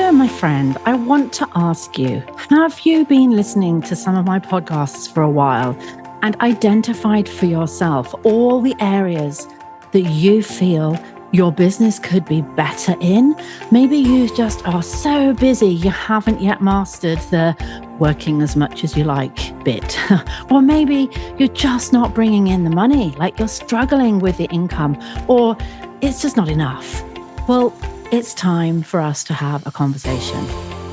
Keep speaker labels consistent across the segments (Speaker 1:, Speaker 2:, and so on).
Speaker 1: So, my friend, I want to ask you, have you been listening to some of my podcasts for a while and identified for yourself all the areas that you feel your business could be better in? Maybe you just are so busy you haven't yet mastered the working as much as you like bit. Or maybe you're just not bringing in the money, like you're struggling with the income, or it's just not enough. Well, it's time for us to have a conversation.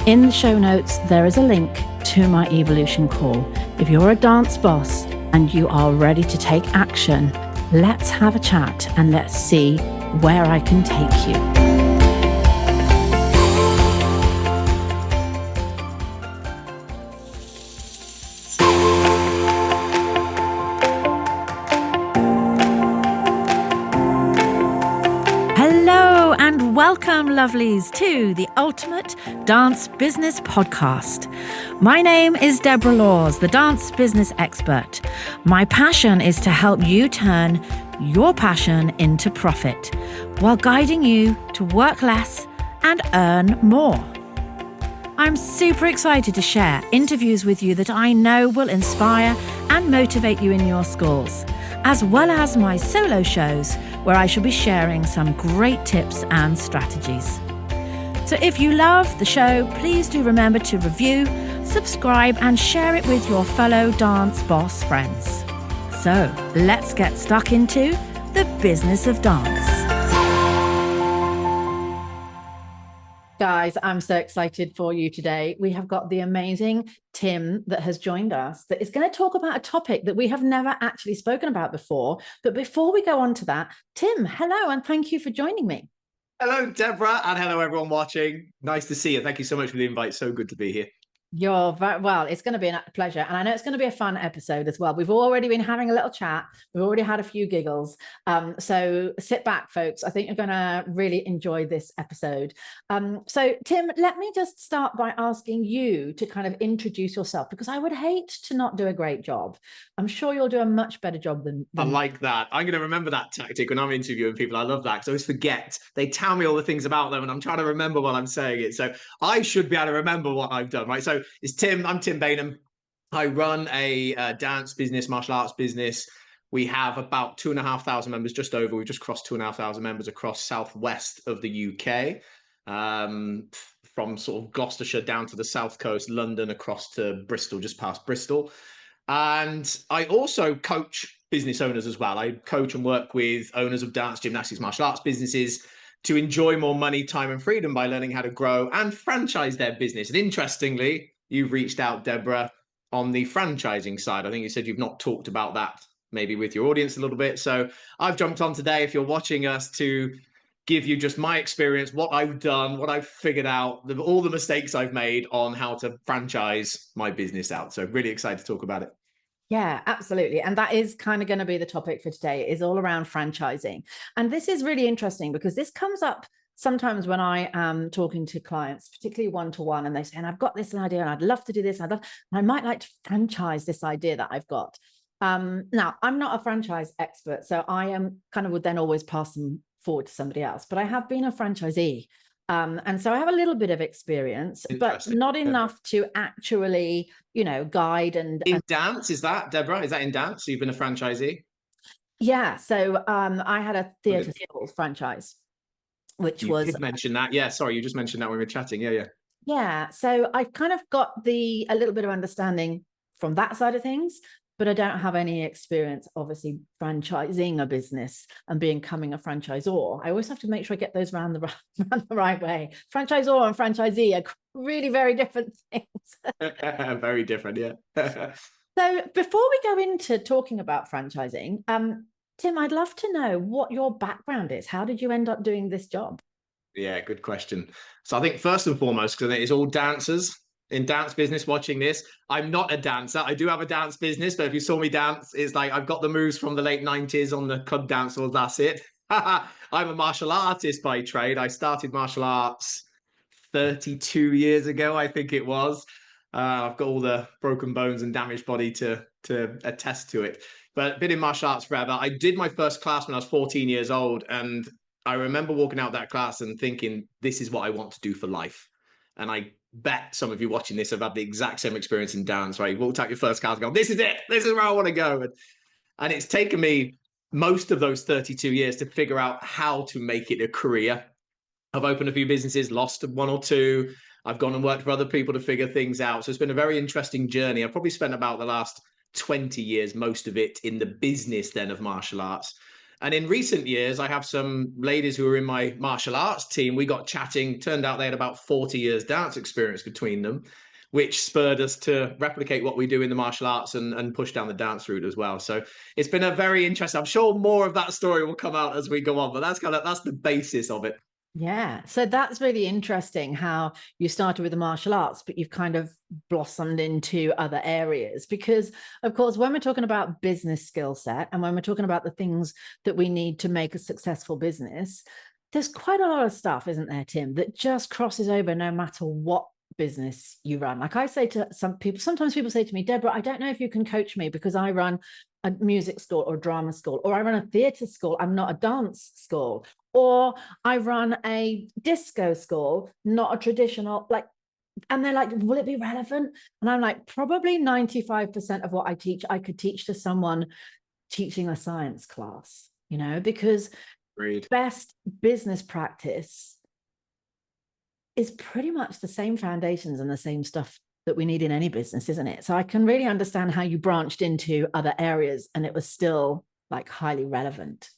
Speaker 1: In the show notes, there is a link to my Evolution call. If you're a dance boss and you are ready to take action, let's have a chat and let's see where I can take you. Welcome, lovelies, to the Ultimate Dance Business Podcast. My name is Deborah Laws, the dance business expert. My passion is to help you turn your passion into profit while guiding you to work less and earn more. I'm super excited to share interviews with you that I know will inspire and motivate you in your schools, as well as my solo shows where I shall be sharing some great tips and strategies. So if you love the show, please do remember to review, subscribe, and share it with your fellow dance boss friends. So let's get stuck into the business of dance. Guys, I'm so excited for you today. We have got the amazing Tim that has joined us that is going to talk about a topic that we have never actually spoken about before. But before we go on to that, Tim, hello, and thank you for joining me.
Speaker 2: Hello, Deborah, and hello, everyone watching. Nice to see you. Thank you so much for the invite. So good to be here.
Speaker 1: You're very well. It's going to be a pleasure. And I know it's going to be a fun episode as well. We've already been having a little chat. We've already had a few giggles. So sit back, folks. I think you're going to really enjoy this episode. So Tim, let me just start by asking you to kind of introduce yourself, because I would hate to not do a great job. I'm sure you'll do a much better job than
Speaker 2: I like that. I'm going to remember that tactic when I'm interviewing people. I love that because I always forget. They tell me all the things about them and I'm trying to remember while I'm saying it. So I should be able to remember what I've done, right? So it's Tim. I'm Tim Beynon. I run a dance business, martial arts business. We have about 2,500 members, just over. We've just crossed 2,500 members across southwest of the UK, from sort of Gloucestershire down to the south coast, London across to Bristol, just past Bristol. And I also coach business owners as well. I coach and work with owners of dance, gymnastics, martial arts businesses to enjoy more money, time, and freedom by learning how to grow and franchise their business. And interestingly, you've reached out, Deborah, on the franchising side. I think you said you've not talked about that maybe with your audience a little bit. So I've jumped on today, if you're watching us, to give you just my experience, what I've done, what I've figured out, all the mistakes I've made on how to franchise my business out. So really excited to talk about it.
Speaker 1: Yeah, absolutely. And that is kind of going to be the topic for today, is all around franchising. And this is really interesting because this comes up sometimes when I am talking to clients, particularly one-to-one, and they say, and I've got this idea and I'd love to do this. I might like to franchise this idea that I've got. Now, I'm not a franchise expert, so I am kind of would then always pass them forward to somebody else, but I have been a franchisee. And so I have a little bit of experience, but not enough to actually, guide and
Speaker 2: in dance. Is that, Deborah? Is that in dance? So you've been a franchisee?
Speaker 1: Yeah. So I had a theatre schools franchise, which
Speaker 2: you did mention that. Yeah. Sorry, you just mentioned that when we were chatting. Yeah.
Speaker 1: Yeah. So I kind of got a little bit of understanding from that side of things, but I don't have any experience, obviously, franchising a business and becoming a franchisor. I always have to make sure I get those around the right way. Franchisor and franchisee are really very different things.
Speaker 2: Very different, yeah.
Speaker 1: So before we go into talking about franchising, Tim, I'd love to know what your background is. How did you end up doing this job?
Speaker 2: Yeah, good question. So I think first and foremost, because it's all dancers in dance business watching this. I'm not a dancer. I do have a dance business, but if you saw me dance, it's like I've got the moves from the late 90s on the club dance floor. That's it. I'm a martial artist by trade. I started martial arts 32 years ago, I think it was. I've got all the broken bones and damaged body to attest to it. But been in martial arts forever. I did my first class when I was 14 years old, and I remember walking out that class and thinking, this is what I want to do for life. And I bet some of you watching this have had the exact same experience in dance, right? You walked out your first class and go, this is it. This is where I want to go. And it's taken me most of those 32 years to figure out how to make it a career. I've opened a few businesses, lost one or two. I've gone and worked for other people to figure things out. So it's been a very interesting journey. I've probably spent about the last 20 years, most of it in the business then of martial arts. And in recent years, I have some ladies who are in my martial arts team. We got chatting, turned out they had about 40 years dance experience between them, which spurred us to replicate what we do in the martial arts and push down the dance route as well. So it's been a very interesting, I'm sure more of that story will come out as we go on, but that's the basis of it.
Speaker 1: Yeah. So that's really interesting how you started with the martial arts, but you've kind of blossomed into other areas. Because, of course, when we're talking about business skill set and when we're talking about the things that we need to make a successful business, there's quite a lot of stuff, isn't there, Tim, that just crosses over no matter what business you run. Like I say to some people, sometimes people say to me, Deborah, I don't know if you can coach me because I run a music school or a drama school, or I run a theatre school, I'm not a dance school, or I run a disco school, not a traditional, like, and they're like, will it be relevant? And I'm like, probably 95% of what I teach, I could teach to someone teaching a science class, you know, because best business practice is pretty much the same foundations and the same stuff that we need in any business, isn't it? So I can really understand how you branched into other areas and it was still like highly relevant.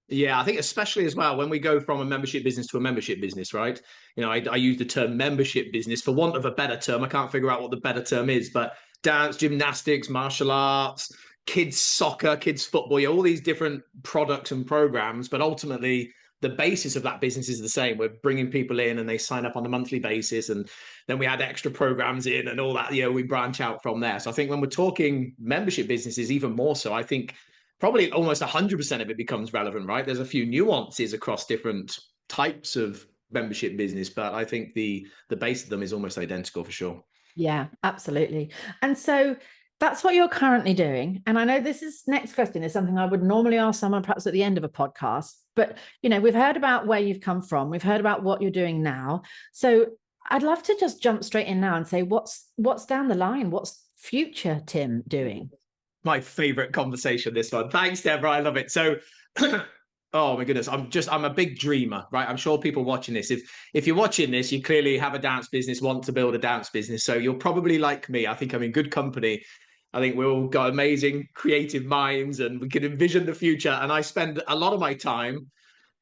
Speaker 2: Yeah, I think especially as well when we go from a membership business to a membership business, right? You know, I use the term membership business for want of a better term. I can't figure out what the better term is, but dance, gymnastics, martial arts, kids soccer, kids football, all these different products and programs. But ultimately, the basis of that business is the same. We're bringing people in and they sign up on a monthly basis. And then we add extra programs in and all that, we branch out from there. So I think when we're talking membership businesses, even more so, I think probably almost 100% of it becomes relevant, right? There's a few nuances across different types of membership business, but I think the base of them is almost identical for sure.
Speaker 1: Yeah, absolutely. And so that's what you're currently doing. And I know this next question is something I would normally ask someone perhaps at the end of a podcast, but we've heard about where you've come from. We've heard about what you're doing now. So I'd love to just jump straight in now and say, what's down the line? What's future Tim doing?
Speaker 2: My favorite conversation, this one. Thanks, Deborah. I love it. So, oh my goodness, I'm a big dreamer, right? I'm sure people watching this, if you're watching this, you clearly have a dance business, want to build a dance business. So you're probably like me. I think I'm in good company. I think we've all got amazing creative minds and we can envision the future. And I spend a lot of my time,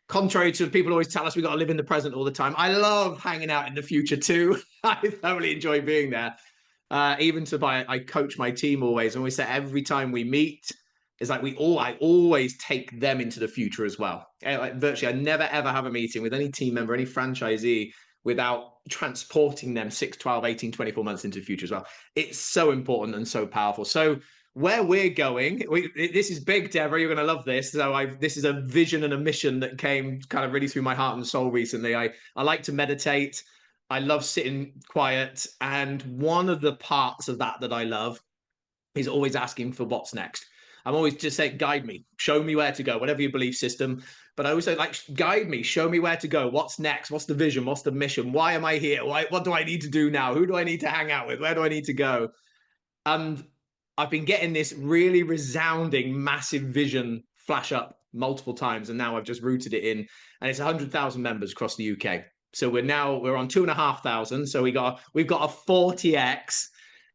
Speaker 2: contrary to people always tell us, we've got to live in the present all the time. I love hanging out in the future too. I thoroughly enjoy being there. I coach my team always, and we say every time we meet, it's like I always take them into the future as well. Like virtually, I never ever have a meeting with any team member, any franchisee without transporting them 6, 12, 18, 24 months into the future as well. It's so important and so powerful. So where we're going, this is big, Deborah, you're going to love this. So this is a vision and a mission that came kind of really through my heart and soul recently. I like to meditate. I love sitting quiet. And one of the parts of that I love is always asking for what's next. I'm always just saying, guide me, show me where to go, whatever your belief system. But I always say, like, guide me, show me where to go. What's next? What's the vision? What's the mission? Why am I here? What do I need to do now? Who do I need to hang out with? Where do I need to go? And I've been getting this really resounding, massive vision flash up multiple times. And now I've just rooted it in. And it's 100,000 members across the UK. So we're on 2,500. So we've got a 40x.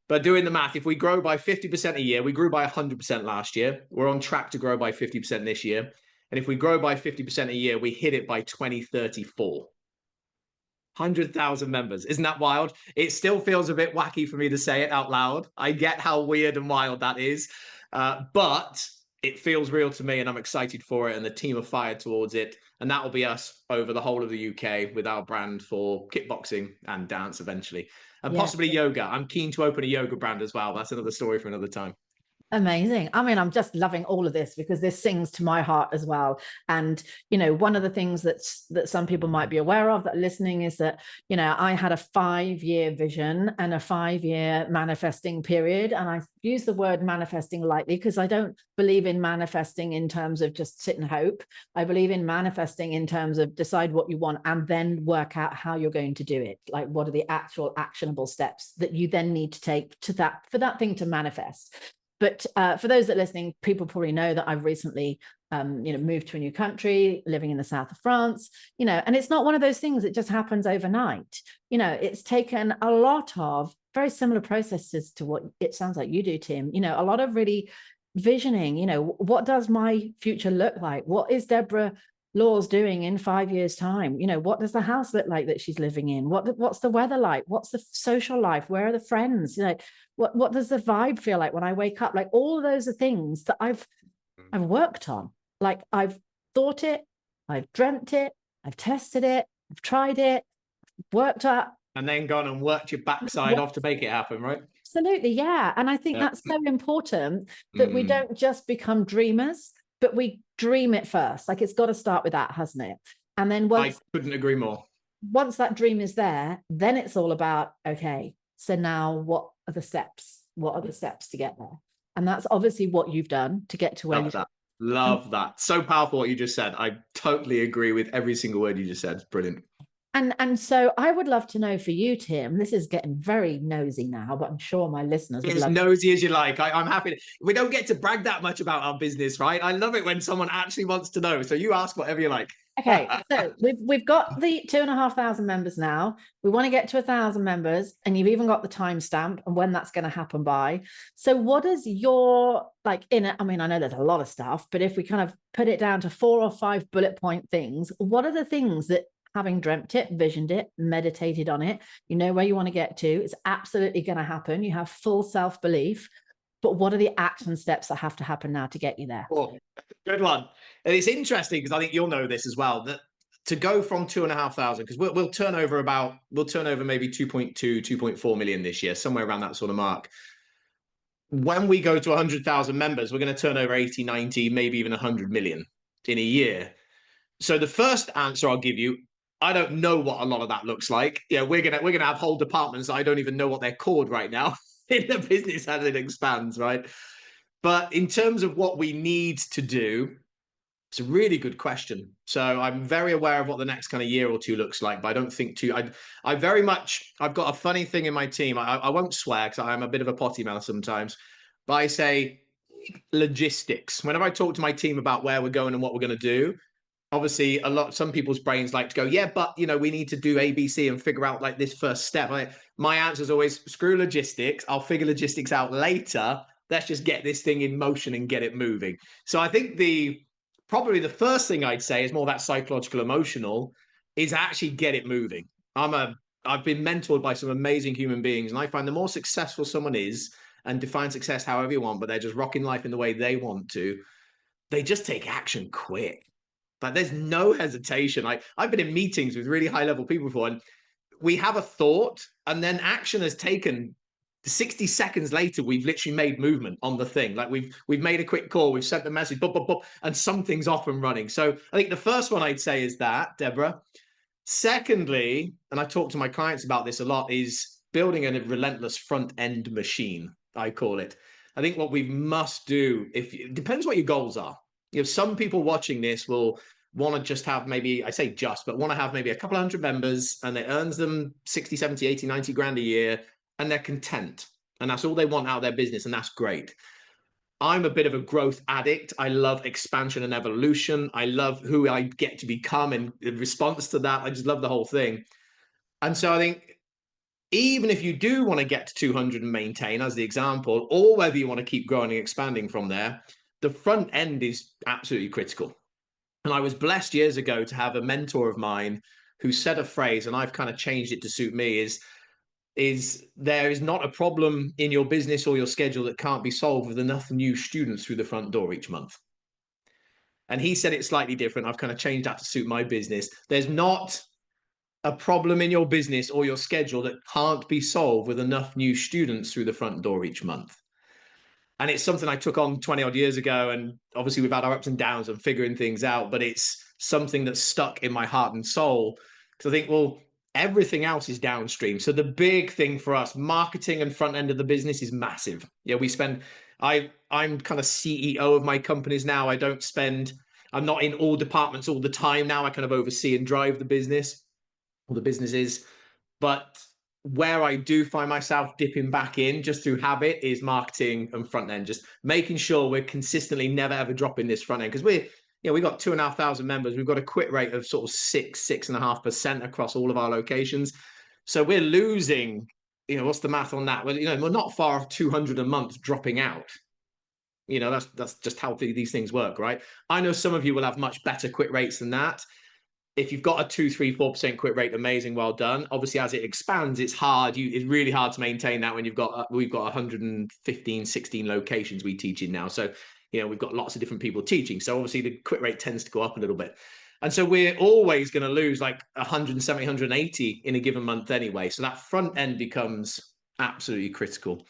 Speaker 2: But doing the math, if we grow by 50% a year, we grew by 100% last year. We're on track to grow by 50% this year. And if we grow by 50% a year, we hit it by 2034. 100,000 members. Isn't that wild? It still feels a bit wacky for me to say it out loud. I get how weird and wild that is. But it feels real to me and I'm excited for it. And the team are fired towards it. And that will be us over the whole of the UK with our brand for kickboxing and dance eventually. And possibly yoga. I'm keen to open a yoga brand as well. That's another story for another time.
Speaker 1: Amazing. I mean, I'm just loving all of this because this sings to my heart as well. And, one of the things that some people might be aware of that are listening is that, I had a 5-year vision and a 5-year manifesting period. And I use the word manifesting lightly because I don't believe in manifesting in terms of just sit and hope. I believe in manifesting in terms of decide what you want and then work out how you're going to do it. Like, what are the actual actionable steps that you then need to take for that thing to manifest? But for those that are listening, people probably know that I've recently, moved to a new country, living in the south of France, and it's not one of those things that just happens overnight. It's taken a lot of very similar processes to what it sounds like you do, Tim. A lot of really visioning, what does my future look like? What is Deborah Laws doing in 5 years' time? What does the house look like that she's living in? What's the weather like? What's the social life? Where are the friends? What does the vibe feel like when I wake up? Like, all of those are things that I've worked on. Like, I've thought it, I've dreamt it, I've tested it, I've tried it, worked up.
Speaker 2: And then gone and worked your backside off to make it happen, right?
Speaker 1: Absolutely, yeah. And I think that's so important that we don't just become dreamers, but we dream it first. Like, it's got to start with that, hasn't it? And then
Speaker 2: I couldn't agree more.
Speaker 1: Once that dream is there, then it's all about, okay, so now what are the steps? What are the steps to get there? And that's obviously what you've done to get to where you are.
Speaker 2: Love that. So powerful what you just said. I totally agree with every single word you just said. It's brilliant.
Speaker 1: And so I would love to know for you, Tim, this is getting very nosy now, but I'm sure my listeners would
Speaker 2: as
Speaker 1: love
Speaker 2: nosy as you like. I'm happy. We don't get to brag that much about our business, right? I love it when someone actually wants to know. So you ask whatever you like.
Speaker 1: Okay, so we've got the 2,500 members now. We want to get to 1,000 members, and you've even got the timestamp and when that's going to happen by. So what is your, like, in it? I mean, I know there's a lot of stuff, but if we kind of put it down to 4 or 5 bullet point things, what are the things that, having dreamt it, visioned it, meditated on it, you know where you want to get to, it's absolutely going to happen. You have full self-belief. But what are the action steps that have to happen now to get you there?
Speaker 2: Oh, good one. And it's interesting because I think you'll know this as well, that to go from 2,500, because we'll turn over maybe 2.2, 2.4 million this year, somewhere around that sort of mark. When we go to 100,000 members, we're going to turn over 80, 90, maybe even 100 million in a year. So the first answer I'll give you, I don't know what a lot of that looks like. Yeah, we're gonna have whole departments I don't even know what they're called right now in the business as it expands, right? But in terms of what we need to do, it's a really good question. So I'm very aware of what the next kind of year or two looks like, but I don't think I've got a funny thing in my team. I won't swear because I'm a bit of a potty mouth sometimes, but I say logistics. Whenever I talk to my team about where we're going and what we're going to do, obviously some people's brains like to go, yeah, but we need to do ABC and figure out like this first step. My answer is always screw logistics. I'll figure logistics out later. Let's just get this thing in motion and get it moving. So I think probably the first thing I'd say is more that psychological, emotional, is actually get it moving. I've been mentored by some amazing human beings, and I find the more successful someone is, and define success however you want, but they're just rocking life in the way they want to, they just take action quick. Like, there's no hesitation. I've been in meetings with really high level people before, and we have a thought, and then action has taken 60 seconds later. We've literally made movement on the thing. Like, we've made a quick call, we've sent the message, and something's off and running. So I think the first one I'd say is that, Deborah. Secondly, and I talk to my clients about this a lot, is building a relentless front end machine, I call it. I think what we must do, it depends what your goals are. Some people watching this will want to just have maybe, I say just, but want to have maybe a couple of 100 members, and it earns them 60, 70, 80, 90 grand a year, and they're content. And that's all they want out of their business. And that's great. I'm a bit of a growth addict. I love expansion and evolution. I love who I get to become. And in response to that, I just love the whole thing. And so I think even if you do want to get to 200 and maintain as the example, or whether you want to keep growing and expanding from there, the front end is absolutely critical. And I was blessed years ago to have a mentor of mine who said a phrase, and I've kind of changed it to suit me, is there is not a problem in your business or your schedule that can't be solved with enough new students through the front door each month. And he said it slightly different. I've kind of changed that to suit my business. There's not a problem in your business or your schedule that can't be solved with enough new students through the front door each month. And it's something I took on 20 odd years ago. And obviously we've had our ups and downs and figuring things out, but it's something that's stuck in my heart and soul. Because I think, well, everything else is downstream. So the big thing for us, marketing and front end of the business is massive. Yeah, we spend, I'm kind of CEO of my companies now. I'm not in all departments all the time now. I kind of oversee and drive the business, or the businesses. But where I do find myself dipping back in just through habit is marketing and front end, just making sure we're consistently never ever dropping this front end, because we got 2,500 members. We've got a quit rate of sort of 6.5% across all of our locations. So we're losing, what's the math on that? Well, we're not far off 200 a month dropping out. That's just how these things work, right? I know some of you will have much better quit rates than that. If you've got a 2, 3, 4% quit rate, amazing, well done. Obviously, as it expands, it's hard. It's really hard to maintain that when we've got 115, 16 locations we teach in now. So, we've got lots of different people teaching. So obviously the quit rate tends to go up a little bit. And so we're always going to lose like 170, 180 in a given month anyway. So that front end becomes absolutely critical.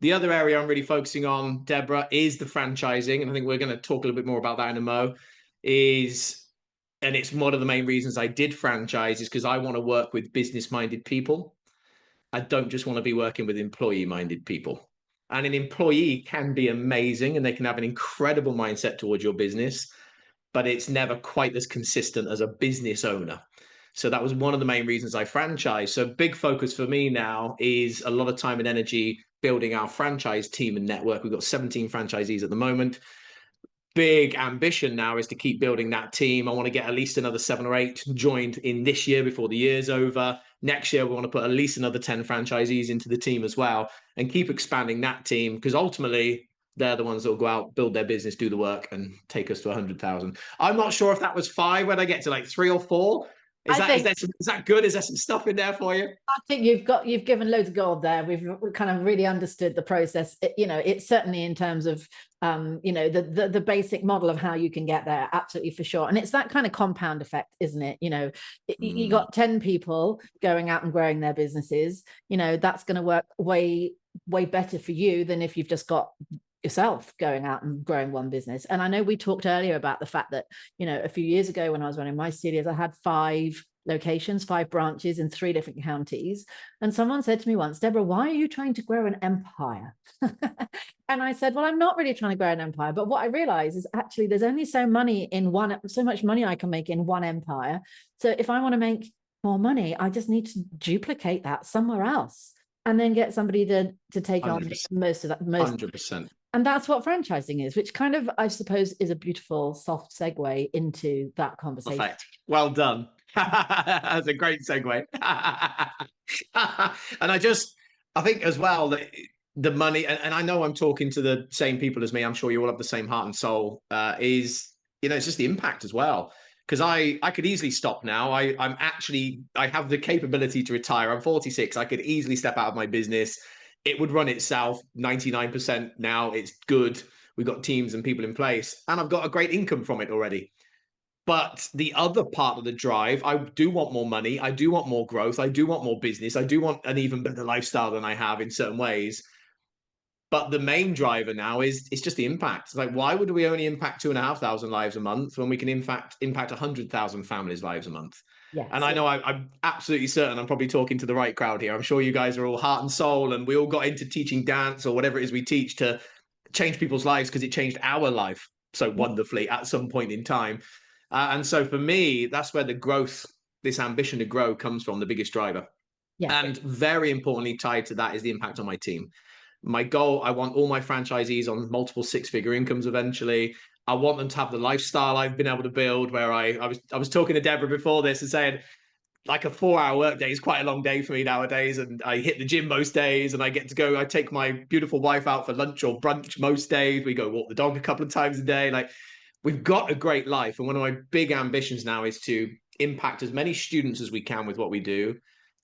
Speaker 2: The other area I'm really focusing on, Deborah, is the franchising. And I think we're going to talk a little bit more about that in a mo. And it's one of the main reasons I did franchise, is because I want to work with business-minded people. I don't just want to be working with employee-minded people. And an employee can be amazing and they can have an incredible mindset towards your business, but it's never quite as consistent as a business owner. So that was one of the main reasons I franchised. So big focus for me now is a lot of time and energy building our franchise team and network. We've got 17 franchisees at the moment. Big ambition now is to keep building that team. I want to get at least another 7 or 8 joined in this year before the year's over. Next year, we want to put at least another 10 franchisees into the team as well, and keep expanding that team, because ultimately they're the ones that will go out, build their business, do the work, and take us to 100,000. I'm not sure if that was 5, when I get to like 3 or 4. Is that good? Is there some stuff in there for you?
Speaker 3: I think you've given loads of gold there. We've kind of really understood the process. It's certainly in terms of the basic model of how you can get there, absolutely, for sure. And it's that kind of compound effect, isn't it? You got 10 people going out and growing their businesses. That's going to work way better for you than if you've just got yourself going out and growing one business. And I know we talked earlier about the fact that, a few years ago when I was running my studios, I had 5 locations, 5 branches in 3 different counties. And someone said to me once, Deborah, why are you trying to grow an empire? And I said, well, I'm not really trying to grow an empire. But what I realized is actually there's only so much money I can make in one empire. So if I want to make more money, I just need to duplicate that somewhere else, and then get somebody to take 100%. On most of that. 100%. And that's what franchising is, which kind of, I suppose, is a beautiful soft segue into that conversation.
Speaker 2: Perfect. Well done. That's a great segue. And I think as well that the money, and I know I'm talking to the same people as me, I'm sure you all have the same heart and soul, it's just the impact as well. Because I could easily stop now. I have the capability to retire. I'm 46. I could easily step out of my business. It would run itself 99% now. It's good. We've got teams and people in place, and I've got a great income from it already. But the other part of the drive, I do want more money. I do want more growth. I do want more business. I do want an even better lifestyle than I have in certain ways. But the main driver now is just the impact. It's like, why would we only impact 2,500 lives a month when we can in fact impact 100,000 families' lives a month? Yeah, and I know I'm absolutely certain I'm probably talking to the right crowd here. I'm sure you guys are all heart and soul, and we all got into teaching dance or whatever it is we teach to change people's lives, because it changed our life so wonderfully at some point in time. And so for me, that's where the growth, this ambition to grow, comes from, the biggest driver. Yeah. And very importantly tied to that is the impact on my team. My goal, I want all my franchisees on multiple 6-figure incomes eventually. I want them to have the lifestyle I've been able to build, where I was talking to Deborah before this and saying, like, a 4-hour workday is quite a long day for me nowadays. And I hit the gym most days, and I take my beautiful wife out for lunch or brunch most days. We go walk the dog a couple of times a day. Like, we've got a great life. And one of my big ambitions now is to impact as many students as we can with what we do.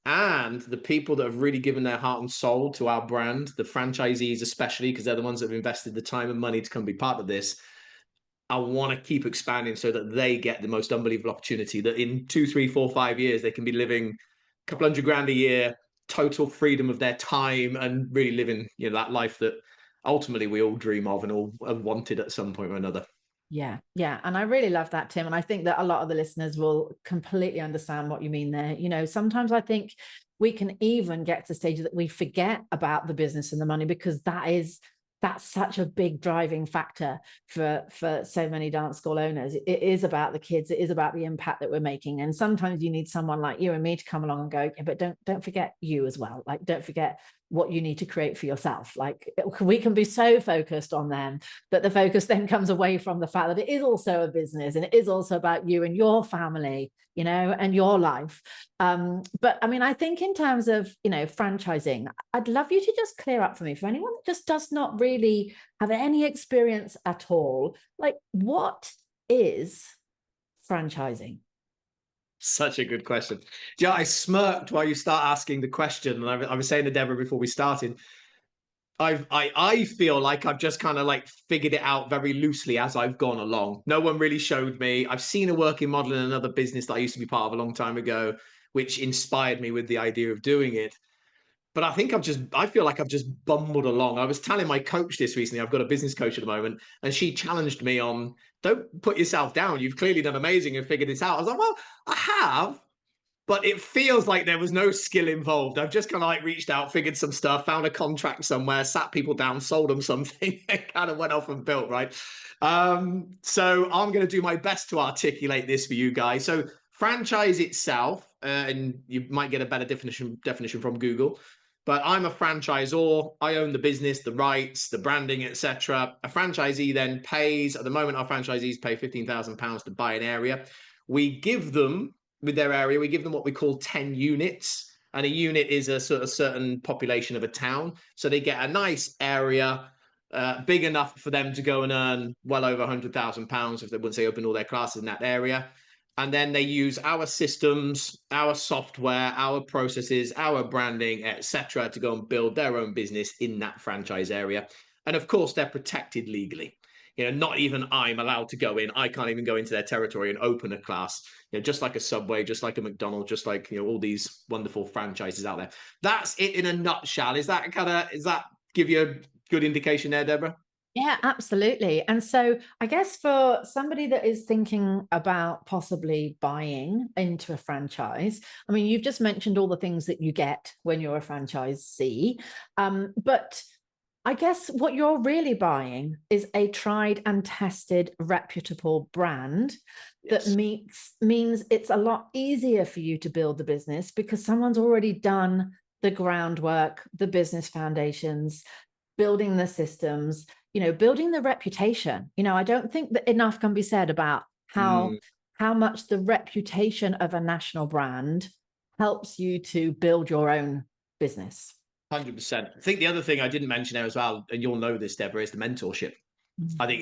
Speaker 2: And the people that have really given their heart and soul to our brand, the franchisees especially, because they're the ones that have invested the time and money to come be part of this, I want to keep expanding so that they get the most unbelievable opportunity, that in 2, 3, 4, 5 years, they can be living a couple $100 grand a year, total freedom of their time, and really living, that life that ultimately we all dream of and all have wanted at some point or another.
Speaker 3: Yeah. Yeah. And I really love that, Tim. And I think that a lot of the listeners will completely understand what you mean there. You know, sometimes I think we can even get to stages that we forget about the business and the money, because that's such a big driving factor for so many dance school owners. It is about the kids. It is about the impact that we're making. And sometimes you need someone like you and me to come along and go, yeah, but don't forget you as well. Like, don't forget what you need to create for yourself. Like, we can be so focused on them that the focus then comes away from the fact that it is also a business, and it is also about you and your family, you know, and your life. But I mean, I think in terms of, you know, franchising, I'd love you to just clear up for me, for anyone that just does not really have any experience at all, like, what is franchising?
Speaker 2: Such a good question. Yeah, I smirked while you start asking the question, and I was saying to Deborah before we started, I feel like I've just kind of like figured it out very loosely as I've gone along. No one really showed me. I've seen a working model in another business that I used to be part of a long time ago, which inspired me with the idea of doing it. But I feel like I've just bumbled along. I was telling my coach this recently. I've got a business coach at the moment, and she challenged me on, don't put yourself down. You've clearly done amazing and figured this out. I was like, well, I have, but it feels like there was no skill involved. I've just kind of like reached out, figured some stuff, found a contract somewhere, sat people down, sold them something, and kind of went off and built, right? So I'm going to do my best to articulate this for you guys. So franchise itself, and you might get a better definition from Google, but I'm a franchisor. I own the business, the rights, the branding, etc. A franchisee then pays, at the moment, our franchisees pay £15,000 to buy an area. We give them, with their area, we give them what we call 10 units. And a unit is a sort of certain population of a town. So they get a nice area, big enough for them to go and earn well over £100,000 if they, once they open all their classes in that area. And then they use our systems, our software, our processes, our branding, etc., to go and build their own business in that franchise area. And of course, they're protected legally. You know, not even I'm allowed to go in. I can't even go into their territory and open a class. You know, just like a Subway, just like a McDonald's, just like, you know, all these wonderful franchises out there. That's it in a nutshell. Does that give you a good indication there, Deborah?
Speaker 3: Yeah, absolutely. And so I guess for somebody that is thinking about possibly buying into a franchise, I mean, you've just mentioned all the things that you get when you're a franchisee, but I guess what you're really buying is a tried and tested, reputable brand. Yes. That means it's a lot easier for you to build the business because someone's already done the groundwork, the business foundations, building the systems, you know, building the reputation. You know, I don't think that enough can be said about how much the reputation of a national brand helps you to build your own business.
Speaker 2: 100%. I think the other thing I didn't mention there as well, and you'll know this, Deborah, is the mentorship. I think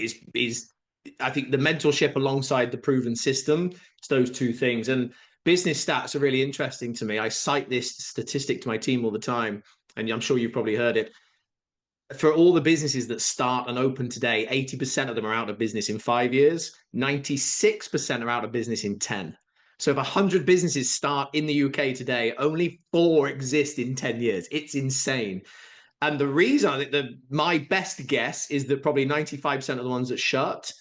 Speaker 2: I think the mentorship alongside the proven system, it's those two things. And business stats are really interesting to me. I cite this statistic to my team all the time, and I'm sure you've probably heard it. For all the businesses that start and open today, 80% of them are out of business in 5 years. 96% are out of business in 10. So if 100 businesses start in the UK today, only 4 exist in 10 years. It's insane. And the reason, I think my best guess is that probably 95% of the ones that shut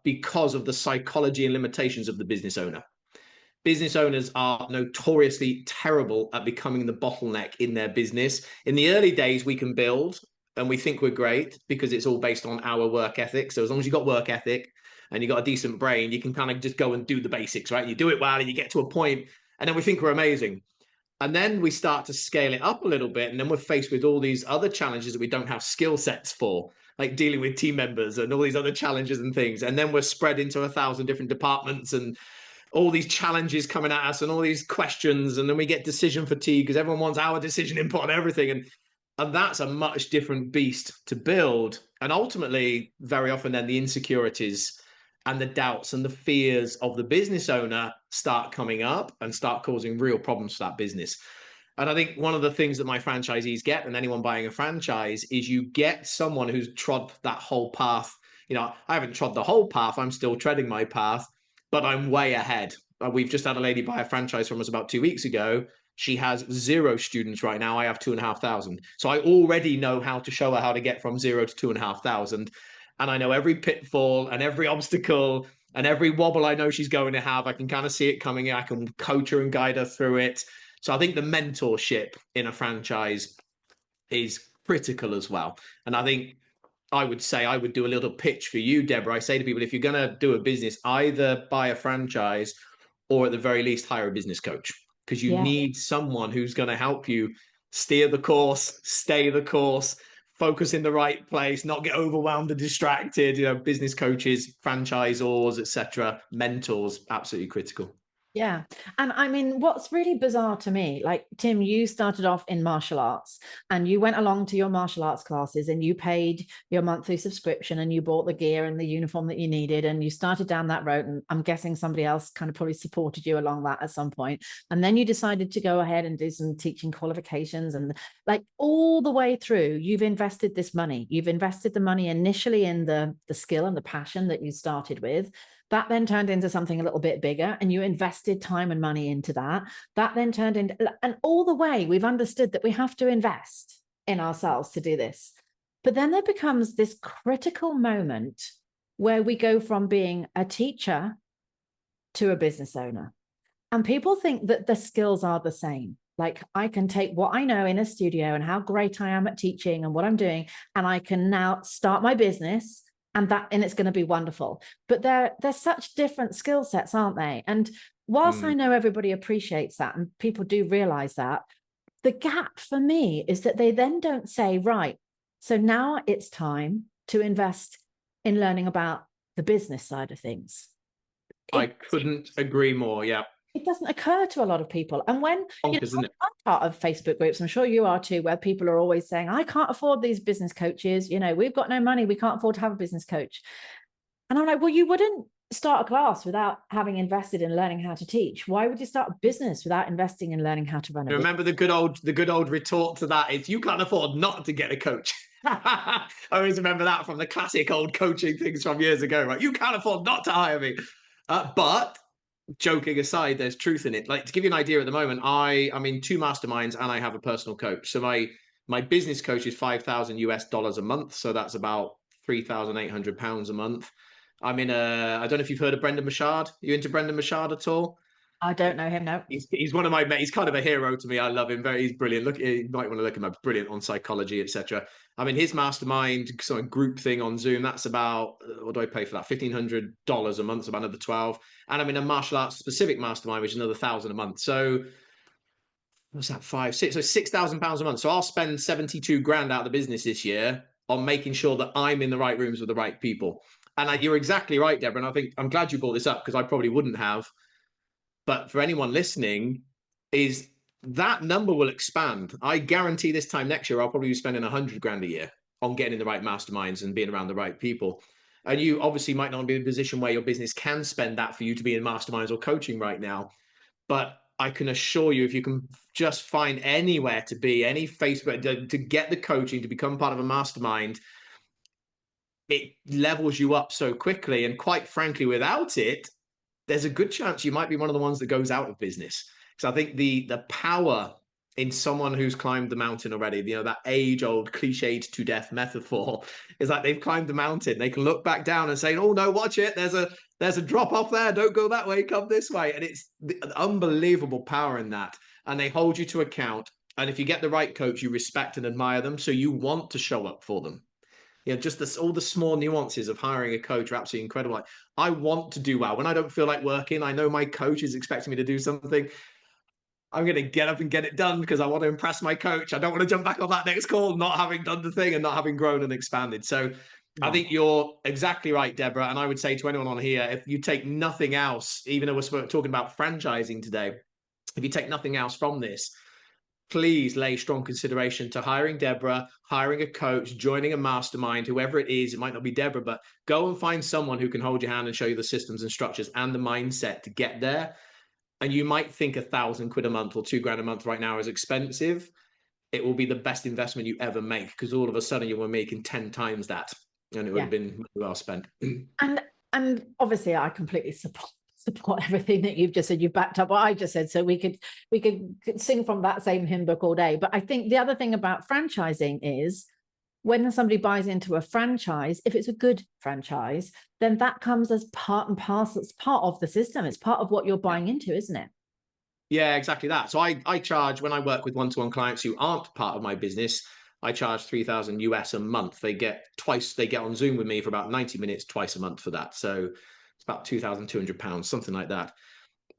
Speaker 2: because of the psychology and limitations of the business owner. Business owners are notoriously terrible at becoming the bottleneck in their business. In the early days, we can build and we think we're great because it's all based on our work ethic. So as long as you've got work ethic and you've got a decent brain, you can kind of just go and do the basics, right? You do it well and you get to a point, and then we think we're amazing. And then we start to scale it up a little bit. And then we're faced with all these other challenges that we don't have skill sets for, like dealing with team members and all these other challenges and things. And then we're spread into 1,000 different departments and all these challenges coming at us and all these questions. And then we get decision fatigue because everyone wants our decision input on everything. And that's a much different beast to build. And ultimately, very often then the insecurities and the doubts and the fears of the business owner start coming up and start causing real problems for that business. And I think one of the things that my franchisees get, and anyone buying a franchise, is you get someone who's trod that whole path. You know, I haven't trod the whole path. I'm still treading my path, but I'm way ahead. We've just had a lady buy a franchise from us about 2 weeks ago. She has 0 students right now. I have 2,500. So I already know how to show her how to get from 0 to 2,500. And I know every pitfall and every obstacle and every wobble I know she's going to have. I can kind of see it coming. I can coach her and guide her through it. So I think the mentorship in a franchise is critical as well. And I think I would say I would do a little pitch for you, Deborah. I say to people, if you're going to do a business, either buy a franchise or at the very least hire a business coach, because you need someone who's going to help you steer the course, stay the course, focus in the right place, not get overwhelmed and distracted. You know, business coaches, franchisors, etc., mentors, absolutely critical.
Speaker 3: Yeah. And I mean, what's really bizarre to me, like, Tim, you started off in martial arts and you went along to your martial arts classes and you paid your monthly subscription and you bought the gear and the uniform that you needed and you started down that road. And I'm guessing somebody else kind of probably supported you along that at some point. And then you decided to go ahead and do some teaching qualifications, and like all the way through, you've invested this money. You've invested the money initially in the skill and the passion that you started with. That then turned into something a little bit bigger, and you invested time and money into that. That then turned into, and all the way we've understood that we have to invest in ourselves to do this. But then there becomes this critical moment where we go from being a teacher to a business owner. And people think that the skills are the same. Like, I can take what I know in a studio and how great I am at teaching and what I'm doing, and I can now start my business, and it's going to be wonderful. But they're such different skill sets, aren't they? And whilst I know everybody appreciates that and people do realize that, the gap for me is that they then don't say, right, so now it's time to invest in learning about the business side of things.
Speaker 2: I couldn't agree more. Yeah.
Speaker 3: It doesn't occur to a lot of people. And when
Speaker 2: Bonkers,
Speaker 3: I'm part of Facebook groups, I'm sure you are too, where people are always saying, I can't afford these business coaches. You know, we've got no money. We can't afford to have a business coach. And I'm like, well, you wouldn't start a class without having invested in learning how to teach. Why would you start a business without investing in learning how to run a business?
Speaker 2: Remember the good old retort to that is, you can't afford not to get a coach. I always remember that from the classic old coaching things from years ago, right? You can't afford not to hire me. But joking aside, there's truth in it. Like, to give you an idea, at the moment, I'm in 2 masterminds and I have a personal coach. So my business coach is $5,000 a month. So that's about £3,800 a month. I'm in I don't know if you've heard of Brendan Mashard. Are you into Brendan Mashard at all?
Speaker 3: I don't know him, no.
Speaker 2: He's one of my mates. He's kind of a hero to me. I love him. He's brilliant. Look, you might want to look him up. Brilliant on psychology, etc. I'm in his mastermind, sort of group thing on Zoom. That's about, what do I pay for that? $1,500 a month, so about another 12. And I'm in a martial arts specific mastermind, which is another 1,000 a month. So what's that? 5, 6, so £6,000 a month. So I'll spend 72 grand out of the business this year on making sure that I'm in the right rooms with the right people. And you're exactly right, Deborah. And I think I'm glad you brought this up, because I probably wouldn't have. But for anyone listening, is that number will expand. I guarantee this time next year, I'll probably be spending 100 grand a year on getting in the right masterminds and being around the right people. And you obviously might not be in a position where your business can spend that for you to be in masterminds or coaching right now. But I can assure you, if you can just find anywhere to be, any Facebook, to get the coaching, to become part of a mastermind, it levels you up so quickly. And quite frankly, without it, there's a good chance you might be one of the ones that goes out of business. So I think the power in someone who's climbed the mountain already, you know, that age-old cliched to death metaphor, is like they've climbed the mountain. They can look back down and say, oh no, watch it. There's a drop off there. Don't go that way, come this way. And it's the unbelievable power in that. And they hold you to account. And if you get the right coach, you respect and admire them. So you want to show up for them. You know, just all the small nuances of hiring a coach are absolutely incredible. Like, I want to do well. When I don't feel like working, I know my coach is expecting me to do something. I'm going to get up and get it done because I want to impress my coach. I don't want to jump back on that next call not having done the thing and not having grown and expanded. So I think you're exactly right, Deborah. And I would say to anyone on here, if you take nothing else, even though we're talking about franchising today, if you take nothing else from this, please lay strong consideration to hiring Deborah, hiring a coach, joining a mastermind, whoever it is. It might not be Deborah, but go and find someone who can hold your hand and show you the systems and structures and the mindset to get there. And you might think £1,000 a month or £2,000 a month right now is expensive. It will be the best investment you ever make, because all of a sudden you were making 10 times that, and it would have been well spent.
Speaker 3: And obviously I completely support support everything that you've just said. You've backed up what I just said, so we could sing from that same hymn book all day. But I think the other thing about franchising is when somebody buys into a franchise, if it's a good franchise, then that comes as part and parcel. It's part of the system. It's part of what you're buying into, isn't it?
Speaker 2: Yeah, exactly that. So I charge, when I work with one-to-one clients who aren't part of my business, I charge $3,000 US a month. They get on Zoom with me for about 90 minutes twice a month for that. So it's about £2,200, something like that.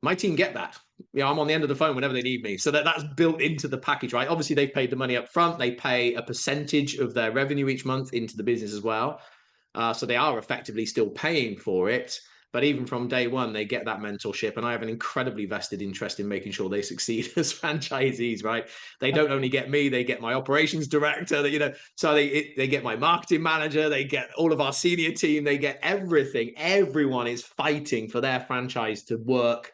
Speaker 2: My team get that. I'm on the end of the phone whenever they need me. So that's built into the package, right? Obviously, they've paid the money up front. They pay a percentage of their revenue each month into the business as well. So they are effectively still paying for it. But even from day one, they get that mentorship. And I have an incredibly vested interest in making sure they succeed as franchisees, right? They don't only get me, they get my operations director, so they get my marketing manager, they get all of our senior team, they get everything. Everyone is fighting for their franchise to work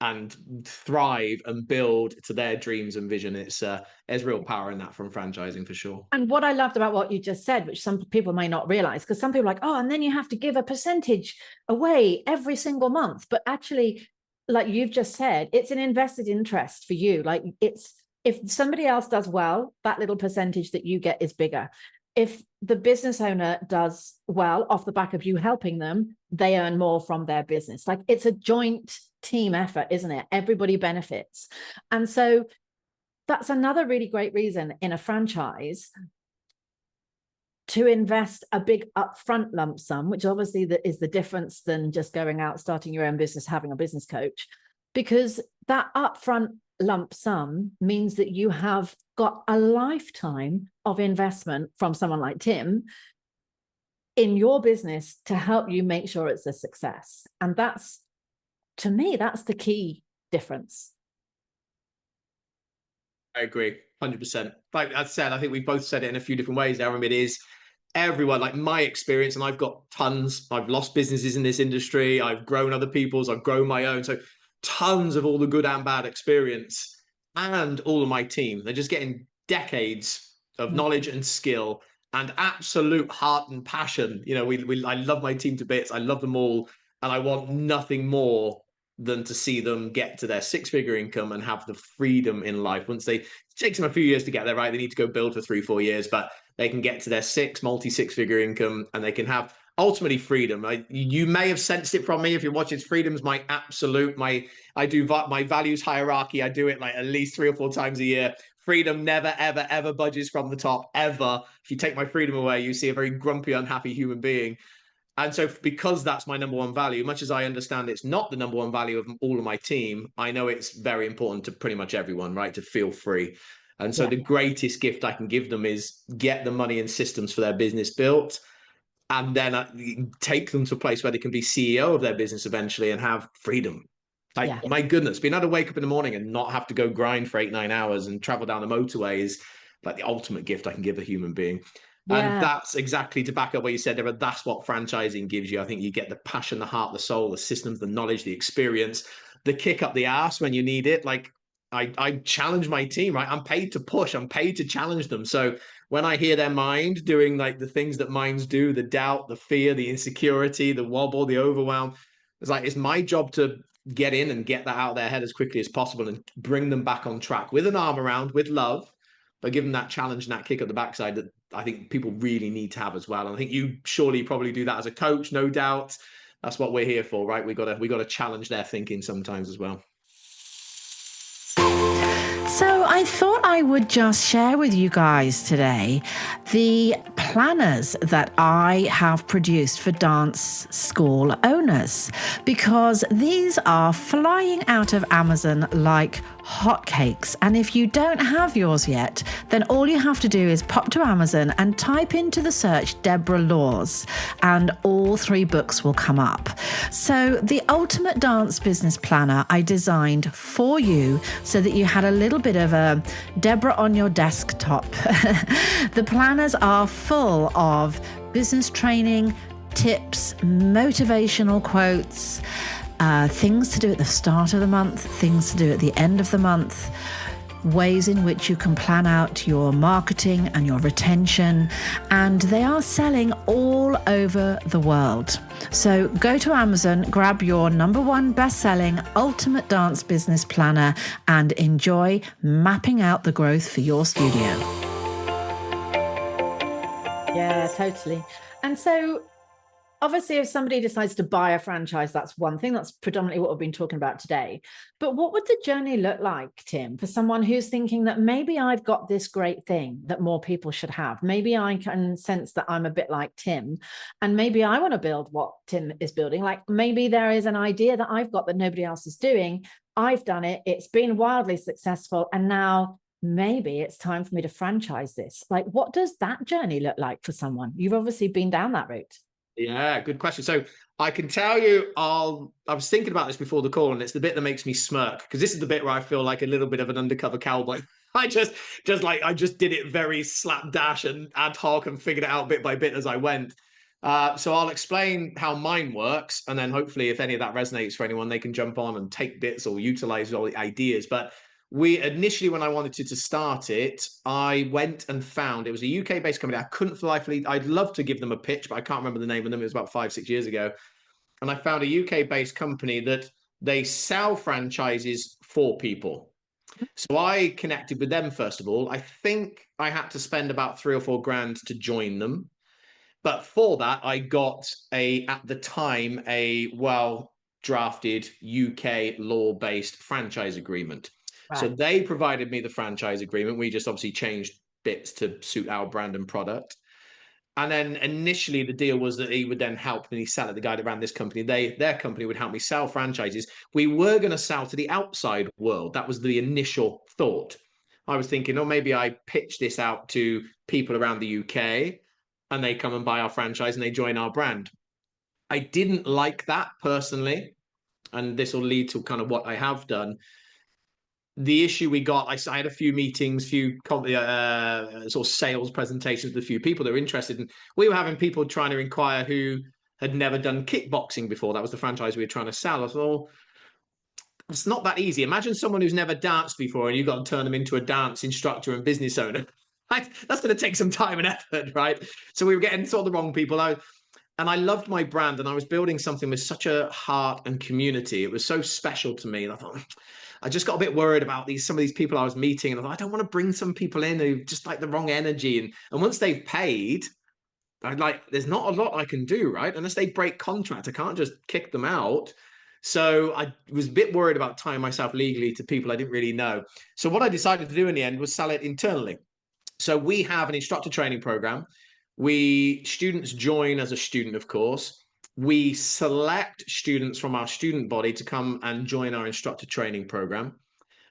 Speaker 2: and thrive and build to their dreams and vision. There's real power in that from franchising for sure.
Speaker 3: And what I loved about what you just said, which some people may not realize, because some people are like, oh, and then you have to give a percentage away every single month. But actually, like you've just said, it's an invested interest for you. Like if somebody else does well, that little percentage that you get is bigger. If the business owner does well off the back of you helping them, they earn more from their business. Like it's a joint team effort, isn't it? Everybody benefits. And so that's another really great reason in a franchise to invest a big upfront lump sum, which obviously is the difference than just going out, starting your own business, having a business coach, because that upfront lump sum means that you have got a lifetime of investment from someone like Tim in your business to help you make sure it's a success. And that's, to me, that's the key difference.
Speaker 2: I agree, 100%. Like I said, I think we've both said it in a few different ways, Aaron. It is everyone, like my experience, and I've got tons. I've lost businesses in this industry. I've grown other people's. I've grown my own. So tons of all the good and bad experience, and all of my team. They're just getting decades of knowledge and skill and absolute heart and passion. I love my team to bits. I love them all. And I want nothing more than to see them get to their six-figure income and have the freedom in life. It takes them a few years to get there, right? They need to go build for 3-4 years, but they can get to their multi-six-figure income, and they can have ultimately freedom. You may have sensed it from me if you're watching. Freedom's my absolute, I do my values hierarchy. I do it like at least 3 or 4 times a year. Freedom never, ever, ever budges from the top, ever. If you take my freedom away, you see a very grumpy, unhappy human being. And so because that's my number one value, much as I understand it's not the number one value of all of my team, I know it's very important to pretty much everyone, right? To feel free. And so the greatest gift I can give them is get the money and systems for their business built, and then take them to a place where they can be CEO of their business eventually and have freedom. My goodness, being able to wake up in the morning and not have to go grind for 8-9 hours and travel down the motorway is like the ultimate gift I can give a human being. And that's exactly, to back up what you said, Deborah, that's what franchising gives you. I think you get the passion, the heart, the soul, the systems, the knowledge, the experience, the kick up the ass when you need it. Like I challenge my team, right? I'm paid to push. I'm paid to challenge them. So when I hear their mind doing like the things that minds do, the doubt, the fear, the insecurity, the wobble, the overwhelm, it's my job to get in and get that out of their head as quickly as possible and bring them back on track with an arm around, with love, but give them that challenge and that kick at the backside that I think people really need to have as well. And I think you surely probably do that as a coach, no doubt. That's what we're here for, right? We got to challenge their thinking sometimes as well.
Speaker 1: So I thought I would just share with you guys today the planners that I have produced for dance school owners, because these are flying out of Amazon like hotcakes. And if you don't have yours yet, then all you have to do is pop to Amazon and type into the search Deborah Laws, and all 3 books will come up. So the ultimate dance business planner I designed for you so that you had a little bit of a Deborah on your desktop. The planners are full of business training, tips, motivational quotes, things to do at the start of the month, things to do at the end of the month, ways in which you can plan out your marketing and your retention, and they are selling all over the world. So go to Amazon, grab your #1 best-selling Ultimate Dance Business Planner and enjoy mapping out the growth for your studio.
Speaker 3: Yeah, totally. And so obviously, if somebody decides to buy a franchise, that's one thing. That's predominantly what we've been talking about today. But what would the journey look like, Tim, for someone who's thinking that maybe I've got this great thing that more people should have? Maybe I can sense that I'm a bit like Tim, and maybe I want to build what Tim is building. Like maybe there is an idea that I've got that nobody else is doing. I've done it. It's been wildly successful. And now maybe it's time for me to franchise this. Like, what does that journey look like for someone? You've obviously been down that route.
Speaker 2: Yeah, good question. So I can tell you, I was thinking about this before the call, and it's the bit that makes me smirk, because this is the bit where I feel like a little bit of an undercover cowboy. I just did it very slapdash and ad hoc and figured it out bit by bit as I went. So I'll explain how mine works, and then hopefully if any of that resonates for anyone, they can jump on and take bits or utilize all the ideas. But we initially, when I wanted to start it, I went and found, it was a UK-based company. I couldn't for life, I'd love to give them a pitch, but I can't remember the name of them. It was about 5-6 years ago. And I found a UK-based company that they sell franchises for people. So I connected with them first of all. I think I had to spend about 3 or 4 grand to join them. But for that, I got at the time, a well-drafted UK law-based franchise agreement. Right. So they provided me the franchise agreement. We just obviously changed bits to suit our brand and product. And then initially the deal was that he would then help me sell it. The guy that ran this company, their company would help me sell franchises. We were going to sell to the outside world. That was the initial thought. I was thinking, oh, maybe I pitch this out to people around the UK and they come and buy our franchise and they join our brand. I didn't like that personally. And this will lead to kind of what I have done. The issue we got, I had a few meetings, sort of sales presentations with a few people that were interested, and we were having people trying to inquire who had never done kickboxing before. That was the franchise we were trying to sell. I thought, well, it's not that easy. Imagine someone who's never danced before and you've got to turn them into a dance instructor and business owner. That's going to take some time and effort, right? So we were getting sort of the wrong people out. And I loved my brand, and I was building something with such a heart and community. It was so special to me. And I thought, I just got a bit worried about some of these people I was meeting, and I thought, I don't want to bring some people in who just like the wrong energy. And once they've paid, there's not a lot I can do, right? Unless they break contract, I can't just kick them out. So I was a bit worried about tying myself legally to people I didn't really know. So what I decided to do in the end was sell it internally. So we have an instructor training program. Students join as a student, of course. We select students from our student body to come and join our instructor training program.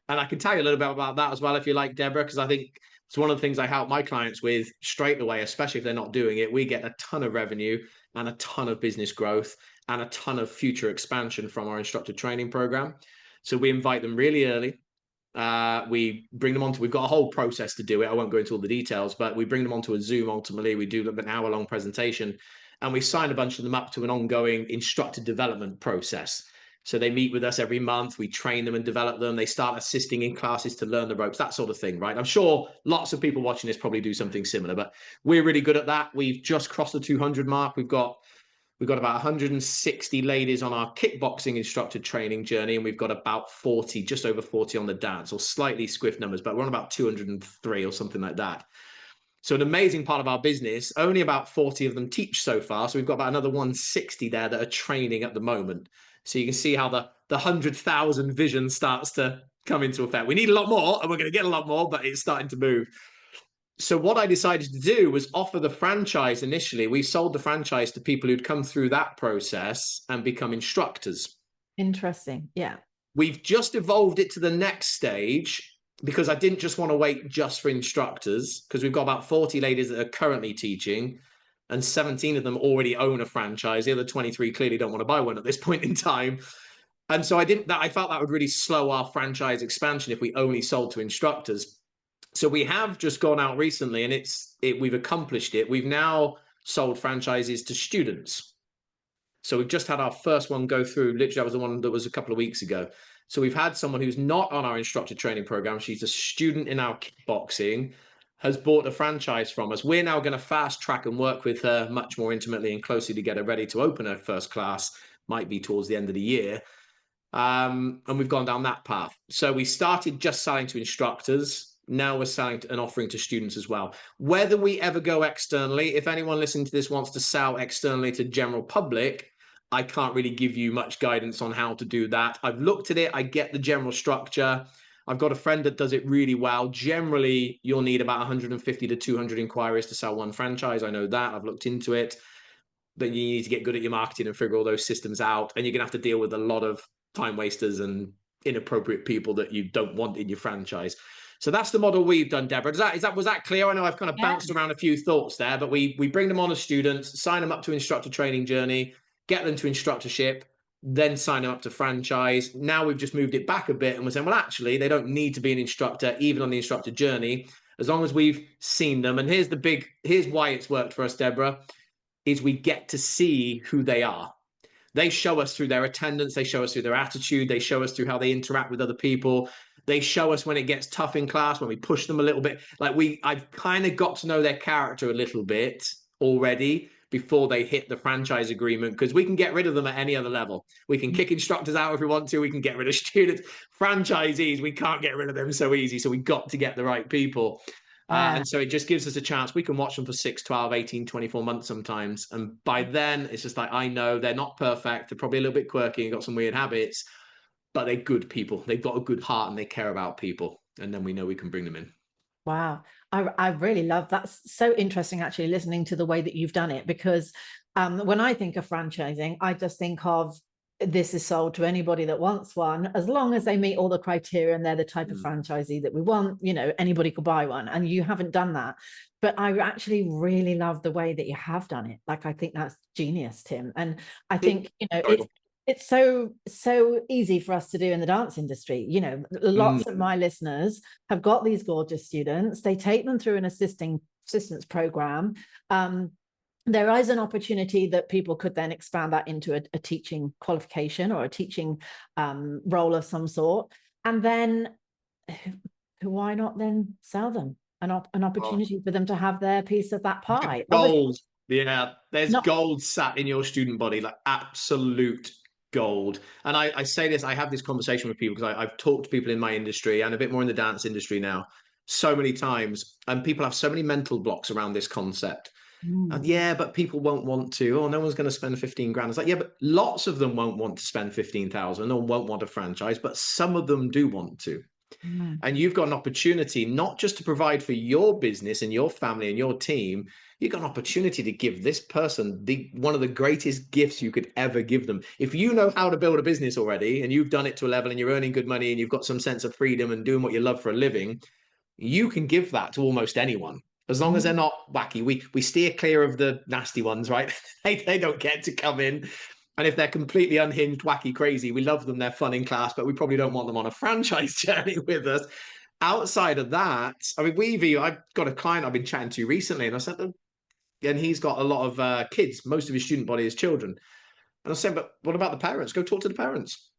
Speaker 2: And I can tell you a little bit about that as well, if you like, Deborah, because I think it's one of the things I help my clients with straight away, especially if they're not doing it. We get a ton of revenue and a ton of business growth and a ton of future expansion from our instructor training program. So we invite them really early. We bring them onto, we've got a whole process to do it. I won't go into all the details, but we bring them onto a Zoom. Ultimately, we do an hour-long presentation, and we sign a bunch of them up to an ongoing instructor development process. So they meet with us every month. We train them and develop them. They start assisting in classes to learn the ropes, that sort of thing, right? I'm sure lots of people watching this probably do something similar, but we're really good at that. We've just crossed the 200 mark. We've got about 160 ladies on our kickboxing instructor training journey, and we've got about 40, just over 40 on the dance, or slightly squiff numbers, but we're on about 203 or something like that. So an amazing part of our business, only about 40 of them teach so far. So we've got about another 160 there that are training at the moment. So you can see how the 100,000 vision starts to come into effect. We need a lot more, and we're going to get a lot more, but it's starting to move. So what I decided to do was offer the franchise initially. We sold the franchise to people who'd come through that process and become instructors.
Speaker 3: Interesting. Yeah.
Speaker 2: We've just evolved it to the next stage, because I didn't just want to wait just for instructors, because we've got about 40 ladies that are currently teaching, and 17 of them already own a franchise. The other 23 clearly don't want to buy one at this point in time. And so I felt that would really slow our franchise expansion if we only sold to instructors. So we have just gone out recently, and we've accomplished it. We've now sold franchises to students. So we've just had our first one go through. Literally, that was the one that was a couple of weeks ago. So we've had someone who's not on our instructor training program. She's a student in our kickboxing, has bought a franchise from us. We're now going to fast track and work with her much more intimately and closely to get her ready to open her first class, might be towards the end of the year. And we've gone down that path. So we started just selling to instructors. Now we're selling and offering to students as well. Whether we ever go externally, if anyone listening to this wants to sell externally to general public, I can't really give you much guidance on how to do that. I've looked at it. I get the general structure. I've got a friend that does it really well. Generally, you'll need about 150 to 200 inquiries to sell one franchise. I know that. I've looked into it. But you need to get good at your marketing and figure all those systems out. And you're going to have to deal with a lot of time wasters and inappropriate people that you don't want in your franchise. So that's the model we've done, Deborah. Was that clear? I know I've kind of bounced around a few thoughts there, but we bring them on as students, sign them up to instructor training journey, get them to instructorship, then sign them up to franchise. Now we've just moved it back a bit and we're saying, well, actually, they don't need to be an instructor, even on the instructor journey, as long as we've seen them. And here's why it's worked for us, Deborah, is we get to see who they are. They show us through their attendance. They show us through their attitude. They show us through how they interact with other people. They show us when it gets tough in class, when we push them a little bit. I've kind of got to know their character a little bit already before they hit the franchise agreement, because we can get rid of them at any other level. We can kick instructors out if we want to. We can get rid of students. Franchisees, we can't get rid of them so easy. So we've got to get the right people. And so it just gives us a chance. We can watch them for 6, 12, 18, 24 months sometimes. And by then, it's just like, I know they're not perfect. They're probably a little bit quirky and got some weird habits, but they're good people. They've got a good heart and they care about people. And then we know we can bring them in.
Speaker 3: Wow. I really love that. That's so interesting, actually, listening to the way that you've done it, because when I think of franchising, I just think of this is sold to anybody that wants one, as long as they meet all the criteria and they're the type of franchisee that we want. You know, anybody could buy one, and you haven't done that. But I actually really love the way that you have done it. Like, I think that's genius, Tim. And I think, you know, it's so easy for us to do in the dance industry. You know, lots of my listeners have got these gorgeous students. They take them through an assistance program. There is an opportunity that people could then expand that into a teaching qualification or a teaching role of some sort. And then why not then sell them an opportunity for them to have their piece of that pie?
Speaker 2: Gold. Yeah, there's gold sat in your student body, like absolute gold. And I say this, I have this conversation with people because I've talked to people in my industry and a bit more in the dance industry now so many times. And people have so many mental blocks around this concept. And yeah, but people won't want to. Oh, no one's going to spend 15 grand. It's like, yeah, but lots of them won't want to spend 15,000 or won't want a franchise, but some of them do want to. And you've got an opportunity not just to provide for your business and your family and your team. You've got an opportunity to give this person one of the greatest gifts you could ever give them. If you know how to build a business already and you've done it to a level and you're earning good money and you've got some sense of freedom and doing what you love for a living, you can give that to almost anyone. As long as they're not wacky. We steer clear of the nasty ones, right? They don't get to come in. And if they're completely unhinged, wacky, crazy, we love them. They're fun in class, but we probably don't want them on a franchise journey with us. Outside of that, I mean, I've got a client I've been chatting to recently, and I said, and he's got a lot of kids. Most of his student body is children. And I said, but what about the parents? Go talk to the parents.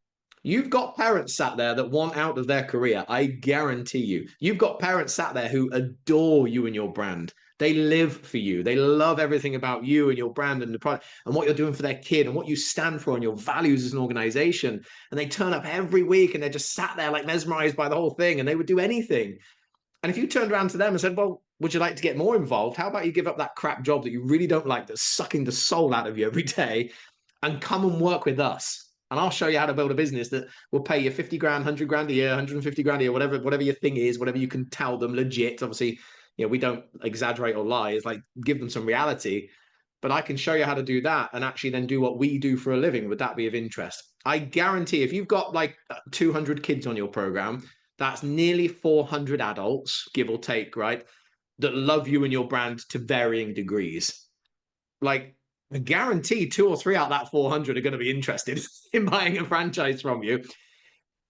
Speaker 2: You've got parents sat there that want out of their career. I guarantee you. You've got parents sat there who adore you and your brand. They live for you. They love everything about you and your brand and the product and what you're doing for their kid and what you stand for and your values as an organization. And they turn up every week and they're just sat there like mesmerized by the whole thing, and they would do anything. And if you turned around to them and said, well, would you like to get more involved? How about you give up that crap job that you really don't like, that's sucking the soul out of you every day, and come and work with us? And I'll show you how to build a business that will pay you 50 grand, 100 grand a year, 150 grand a year, whatever your thing is, whatever you can tell them legit. Obviously, you know, we don't exaggerate or lie. It's like, give them some reality. But I can show you how to do that and actually then do what we do for a living. Would that be of interest? I guarantee if you've got like 200 kids on your program, that's nearly 400 adults, give or take, right, that love you and your brand to varying degrees. Like, I guarantee 2 or 3 out of that 400 are going to be interested in buying a franchise from you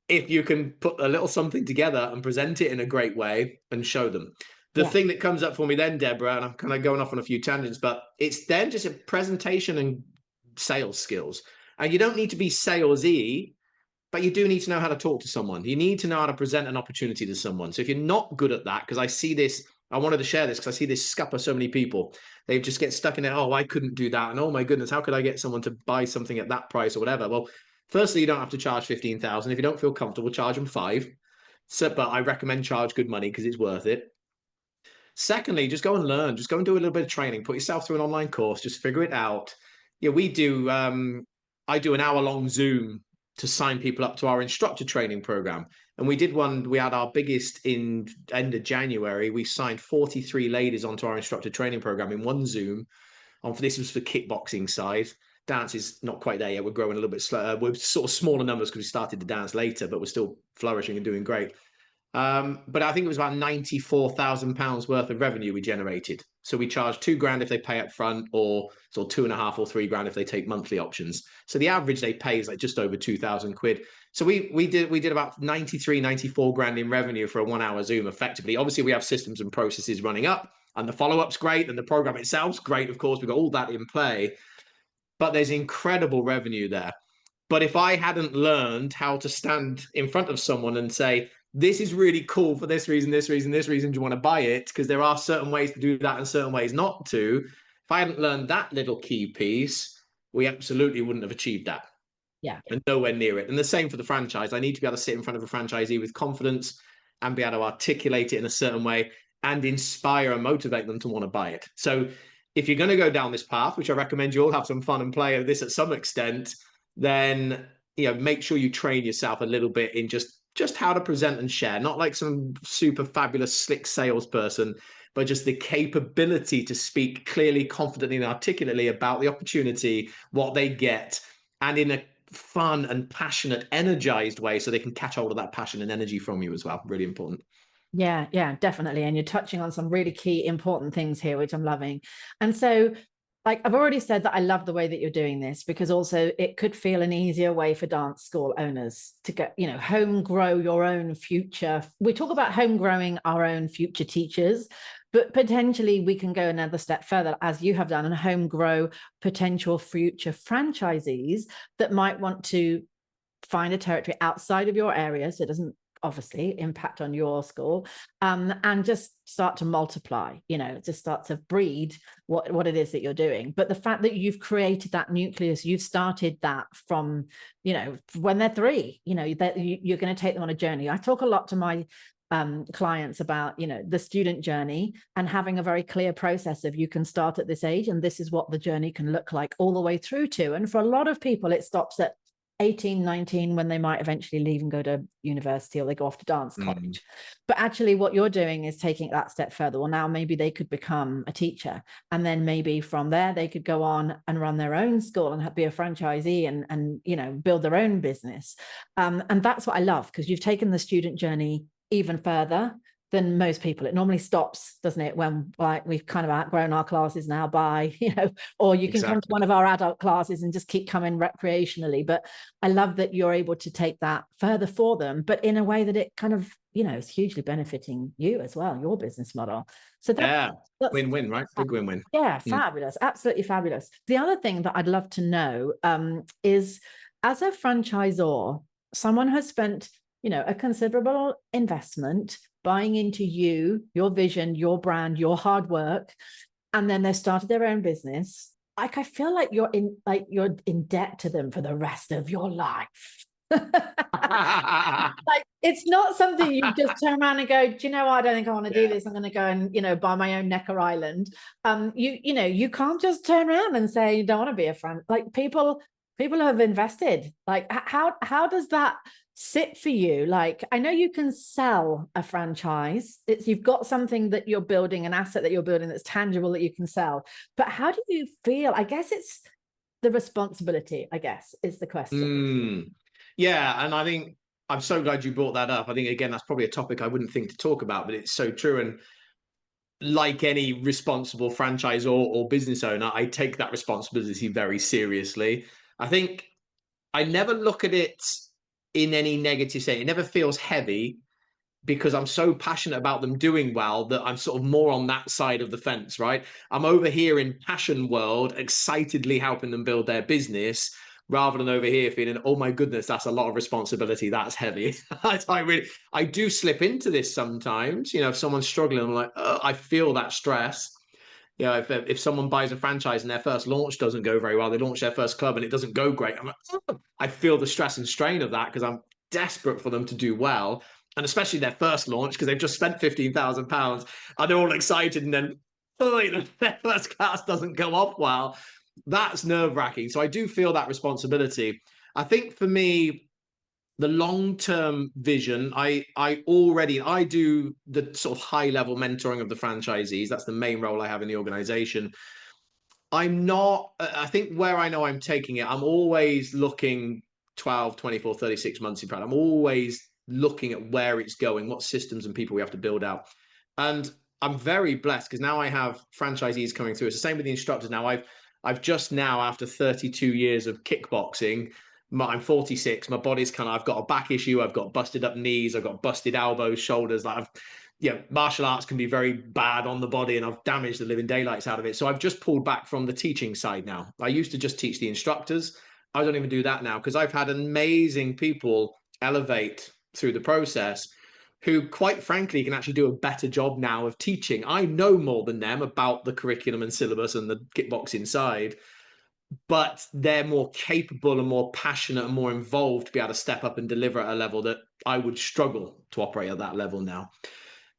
Speaker 2: if you can put a little something together and present it in a great way and show them. The thing that comes up for me then, Deborah, and I'm kind of going off on a few tangents, but it's then just a presentation and sales skills. And you don't need to be salesy. but you do need to know how to talk to someone. You need to know how to present an opportunity to someone. So if you're not good at that, because I see this, I wanted to share this because I see this scupper so many people. They just get stuck in it. Oh, I couldn't do that. And oh my goodness, how could I get someone to buy something at that price or whatever? Well, firstly, you don't have to charge 15,000. If you don't feel comfortable, charge them 5. So, but I recommend charge good money because it's worth it. Secondly, just go and learn. Just go and do a little bit of training. Put yourself through an online course. Just figure it out. Yeah, we do. I do an hour-long Zoom to sign people up to our instructor training program. And we did one. We had our biggest in end of January. We signed 43 ladies onto our instructor training program in one Zoom. This was for kickboxing side. Dance is not quite there yet. We're growing a little bit slower. We're sort of smaller numbers because we started the dance later, but we're still flourishing and doing great. But I think it was about £94,000 worth of revenue we generated. So we charge £2,000 if they pay up front, or so £2,500 or £3,000 if they take monthly options. So the average they pay is like just over 2,000 quid. So we did about 93, 94 grand in revenue for a 1 hour Zoom effectively. Obviously we have systems and processes running up, and the follow-up's great, and the program itself's great. Of course, we've got all that in play, but there's incredible revenue there. But if I hadn't learned how to stand in front of someone and say, this is really cool for this reason, this reason, this reason, do you want to buy it? Because there are certain ways to do that and certain ways not to. If I hadn't learned that little key piece, we absolutely wouldn't have achieved that.
Speaker 3: Yeah.
Speaker 2: And nowhere near it. And the same for the franchise. I need to be able to sit in front of a franchisee with confidence and be able to articulate it in a certain way and inspire and motivate them to want to buy it. So if you're going to go down this path, which I recommend you all have some fun and play at this at some extent, then make sure you train yourself a little bit in just how to present and share, not like some super fabulous slick salesperson, but just the capability to speak clearly, confidently, and articulately about the opportunity, what they get, and in a fun and passionate, energized way, so they can catch hold of that passion and energy from you as well. Really important.
Speaker 3: Yeah, definitely. And you're touching on some really key important things here, which I'm loving. And so, like I've already said that I love the way that you're doing this, because also it could feel an easier way for dance school owners to get, home grow your own future. We talk about home growing our own future teachers, but potentially we can go another step further, as you have done, and home grow potential future franchisees that might want to find a territory outside of your area, so it doesn't obviously impact on your school, and just start to multiply, just start to breed what it is that you're doing. But the fact that you've created that nucleus, you've started that from, when they're 3, that you're going to take them on a journey. I talk a lot to my clients about, the student journey, and having a very clear process of, you can start at this age and this is what the journey can look like all the way through to. And for a lot of people, it stops at 18, 19, when they might eventually leave and go to university, or they go off to dance college. But actually what you're doing is taking that step further. Well, now maybe they could become a teacher, and then maybe from there they could go on and run their own school and be a franchisee and build their own business. And that's what I love, because you've taken the student journey even further than most people. It normally stops, doesn't it, when we've kind of outgrown our classes now by, or you can come to one of our adult classes and just keep coming recreationally. But I love that you're able to take that further for them, but in a way that it kind of, is hugely benefiting you as well, your business model. So that's
Speaker 2: win-win, right? Big win-win.
Speaker 3: Yeah, fabulous. Absolutely fabulous. The other thing that I'd love to know is, as a franchisor, someone has spent, a considerable investment buying into you, your vision, your brand, your hard work, and then they've started their own business. Like, I feel like you're in debt to them for the rest of your life. Like, it's not something you just turn around and go, do you know what? I don't think I want to do this. I'm going to go and, buy my own Necker Island. You can't just turn around and say you don't want to be a friend. Like, people have invested. Like, how does that sit for you? Like, I know you can sell a franchise. You've got something that you're building, an asset that you're building that's tangible that you can sell. But how do you feel? I guess it's the responsibility, I guess, is the question.
Speaker 2: Yeah, and I think I'm so glad you brought that up. I think, again, that's probably a topic I wouldn't think to talk about, but it's so true. And like any responsible franchisor or business owner, I take that responsibility very seriously. I think I never look at it in any negative state. It never feels heavy, because I'm so passionate about them doing well that I'm sort of more on that side of the fence, right? I'm over here in passion world, excitedly helping them build their business, rather than over here feeling, oh my goodness, that's a lot of responsibility. That's heavy. I do slip into this sometimes. You know, if someone's struggling, I'm like, oh, I feel that stress. You know, if someone buys a franchise and their first launch doesn't go very well, they launch their first club and it doesn't go great, I'm like, oh, I feel the stress and strain of that because I'm desperate for them to do well. And especially their first launch because they've just spent £15,000 and they're all excited, and then their first class doesn't go off well. That's nerve-wracking. So I do feel that responsibility. I think for me, the long-term vision, I do the sort of high-level mentoring of the franchisees. That's the main role I have in the organization. I think where I know I'm taking it, I'm always looking 12, 24, 36 months in front. I'm always looking at where it's going, what systems and people we have to build out. And I'm very blessed because now I have franchisees coming through. It's the same with the instructors now. I've just now, after 32 years of kickboxing, I'm 46. My body's I've got a back issue. I've got busted up knees. I've got busted elbows, shoulders. Martial arts can be very bad on the body, and I've damaged the living daylights out of it. So I've just pulled back from the teaching side now. I used to just teach the instructors. I don't even do that now because I've had amazing people elevate through the process who, quite frankly, can actually do a better job now of teaching. I know more than them about the curriculum and syllabus and the kickboxing side, but they're more capable and more passionate and more involved to be able to step up and deliver at a level that I would struggle to operate at that level now.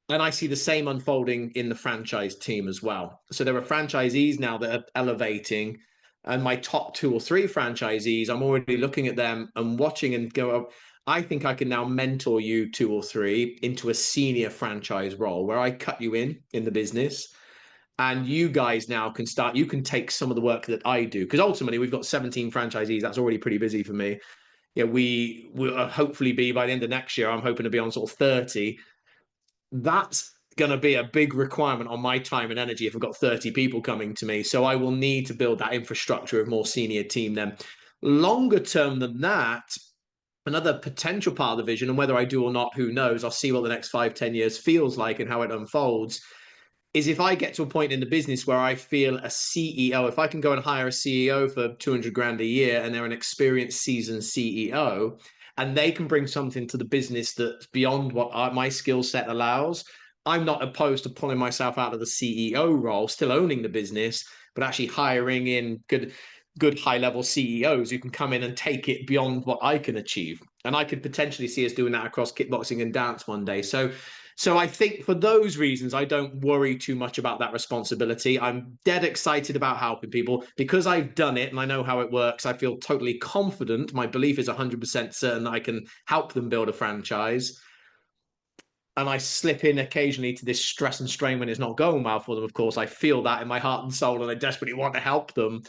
Speaker 2: And I see the same unfolding in the franchise team as well. So there are franchisees now that are elevating, and my top 2 or 3 franchisees, I'm already looking at them and watching and go, I think I can now mentor you 2 or 3 into a senior franchise role where I cut you in the business. And you guys now you can take some of the work that I do. Because ultimately, we've got 17 franchisees. That's already pretty busy for me. Yeah, we will hopefully be, by the end of next year, I'm hoping to be on sort of 30. That's going to be a big requirement on my time and energy if I've got 30 people coming to me. So I will need to build that infrastructure of more senior team then. Longer term than that, another potential part of the vision, and whether I do or not, who knows, I'll see what the next 5-10 years feels like and how it unfolds, is if I get to a point in the business where I feel a CEO, if I can go and hire a CEO for 200 grand a year and they're an experienced, seasoned CEO, and they can bring something to the business that's beyond what my skill set allows, I'm not opposed to pulling myself out of the CEO role, still owning the business, but actually hiring in good high-level CEOs who can come in and take it beyond what I can achieve. And I could potentially see us doing that across kickboxing and dance one day. So I think for those reasons, I don't worry too much about that responsibility. I'm dead excited about helping people because I've done it and I know how it works. I feel totally confident. My belief is 100% certain that I can help them build a franchise. And I slip in occasionally to this stress and strain when it's not going well for them. Of course, I feel that in my heart and soul and I desperately want to help them.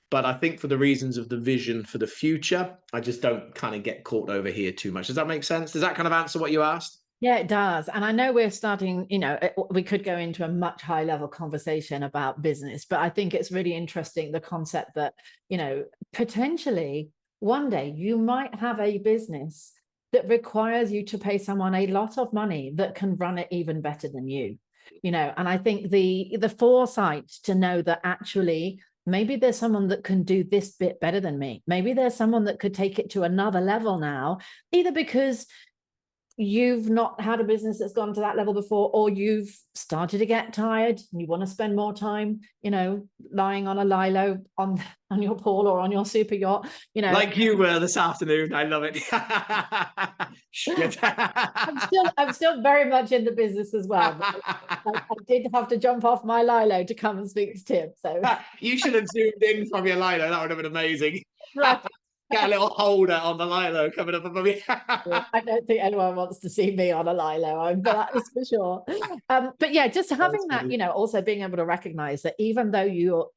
Speaker 2: But I think for the reasons of the vision for the future, I just don't kind of get caught over here too much. Does that make sense? Does that kind of answer what you asked?
Speaker 3: Yeah, it does. And I know we're starting, we could go into a much high level conversation about business, but I think it's really interesting, the concept that, potentially one day you might have a business that requires you to pay someone a lot of money that can run it even better than you, and I think the foresight to know that actually maybe there's someone that can do this bit better than me. Maybe there's someone that could take it to another level now, either because you've not had a business that's gone to that level before, or you've started to get tired and you want to spend more time, lying on a lilo on your pool or on your super yacht,
Speaker 2: like you were this afternoon. I love it.
Speaker 3: I'm still very much in the business as well. I did have to jump off my lilo to come and speak to Tim. So
Speaker 2: you should have zoomed in from your lilo. That would have been amazing.
Speaker 3: Right.
Speaker 2: Get a little holder on the lilo coming up above me.
Speaker 3: I don't think anyone wants to see me on a lilo, but that is for sure. But yeah, just having that, also being able to recognize that even though you're,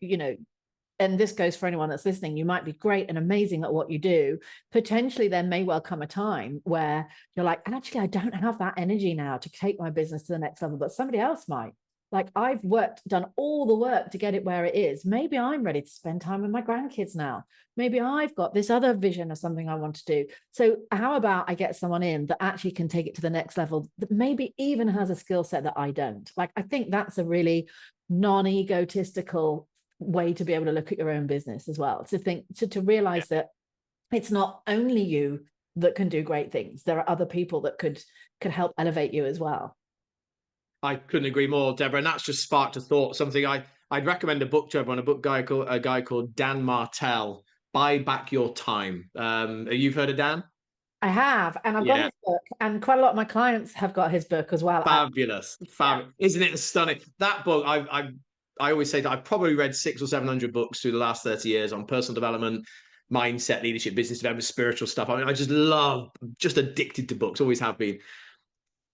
Speaker 3: and this goes for anyone that's listening, you might be great and amazing at what you do. Potentially there may well come a time where you're like, actually, I don't have that energy now to take my business to the next level, but somebody else might. Like, I've done all the work to get it where it is. Maybe I'm ready to spend time with my grandkids now. Maybe I've got this other vision of something I want to do. So how about I get someone in that actually can take it to the next level, that maybe even has a skill set that I don't? Like, I think that's a really non-egotistical way to be able to look at your own business as well, to think, to realize that it's not only you that can do great things. There are other people that could help elevate you as well.
Speaker 2: I couldn't agree more, Deborah. And that's just sparked a thought. Something I'd recommend a book to everyone. A guy called Dan Martell. Buy Back Your Time. You've heard of Dan?
Speaker 3: I have, and I've got his book, and quite a lot of my clients have got his book as well.
Speaker 2: Fabulous, fabulous, isn't it stunning? That book, I always say that I've probably read 600 or 700 books through the last 30 years on personal development, mindset, leadership, business development, spiritual stuff. I mean, I just love, just addicted to books, always have been.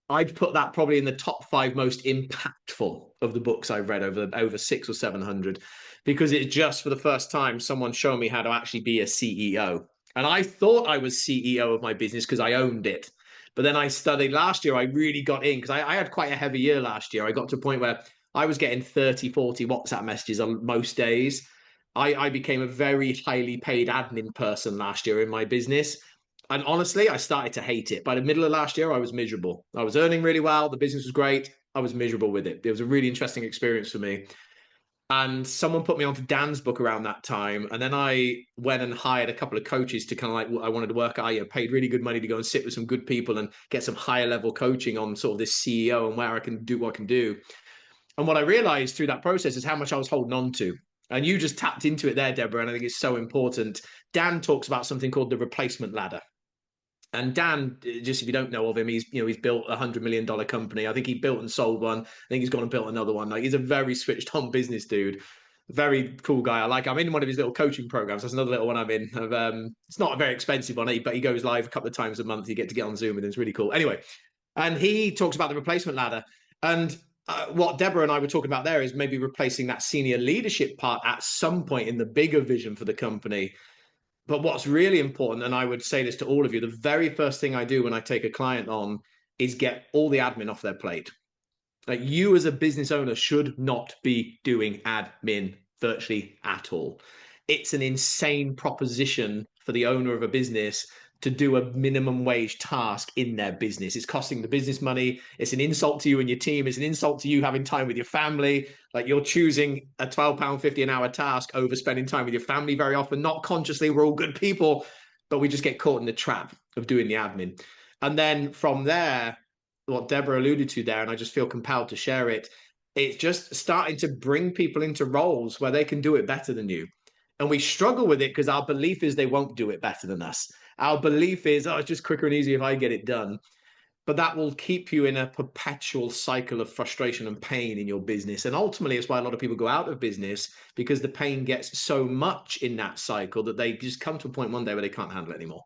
Speaker 2: I'd put that probably in the top 5 most impactful of the books I've read over 600 or 700, because it's just for the first time someone showed me how to actually be a CEO. And I thought I was CEO of my business because I owned it. But then I studied last year, I really got in because I had quite a heavy year last year. I got to a point where I was getting 30, 40 WhatsApp messages on most days. I became a very highly paid admin person last year in my business. And honestly, I started to hate it. By the middle of last year, I was miserable. I was earning really well. The business was great. I was miserable with it. It was a really interesting experience for me. And someone put me onto Dan's book around that time. And then I went and hired a couple of coaches to kind of like, I wanted to work. I paid really good money to go and sit with some good people and get some higher level coaching on sort of this CEO and where I can do what I can do. And what I realized through that process is how much I was holding on to. And you just tapped into it there, Deborah. And I think it's so important. Dan talks about something called the replacement ladder. And Dan, just if you don't know of him, he's built $100 million company. I think he built and sold one. I think he's gone and built another one. Like, he's a very switched on business dude. Very cool guy. I'm in one of his little coaching programs. That's another little one I'm in. It's not a very expensive one, but he goes live a couple of times a month. You get to get on Zoom with him. It's really cool. Anyway, and he talks about the replacement ladder. And what Deborah and I were talking about there is maybe replacing that senior leadership part at some point in the bigger vision for the company. But what's really important, and I would say this to all of you, the very first thing I do when I take a client on is get all the admin off their plate. Like, you as a business owner should not be doing admin virtually at all. It's an insane proposition for the owner of a business to do a minimum wage task in their business. It's costing the business money. It's an insult to you and your team. It's an insult to you having time with your family. Like, you're choosing a £12.50 an hour task over spending time with your family very often, not consciously. We're all good people, but we just get caught in the trap of doing the admin. And then from there, what Deborah alluded to there, and I just feel compelled to share it, it's just starting to bring people into roles where they can do it better than you. And we struggle with it because our belief is they won't do it better than us. Our belief is, oh, it's just quicker and easier if I get it done. But that will keep you in a perpetual cycle of frustration and pain in your business. And ultimately, it's why a lot of people go out of business, because the pain gets so much in that cycle that they just come to a point one day where they can't handle it anymore.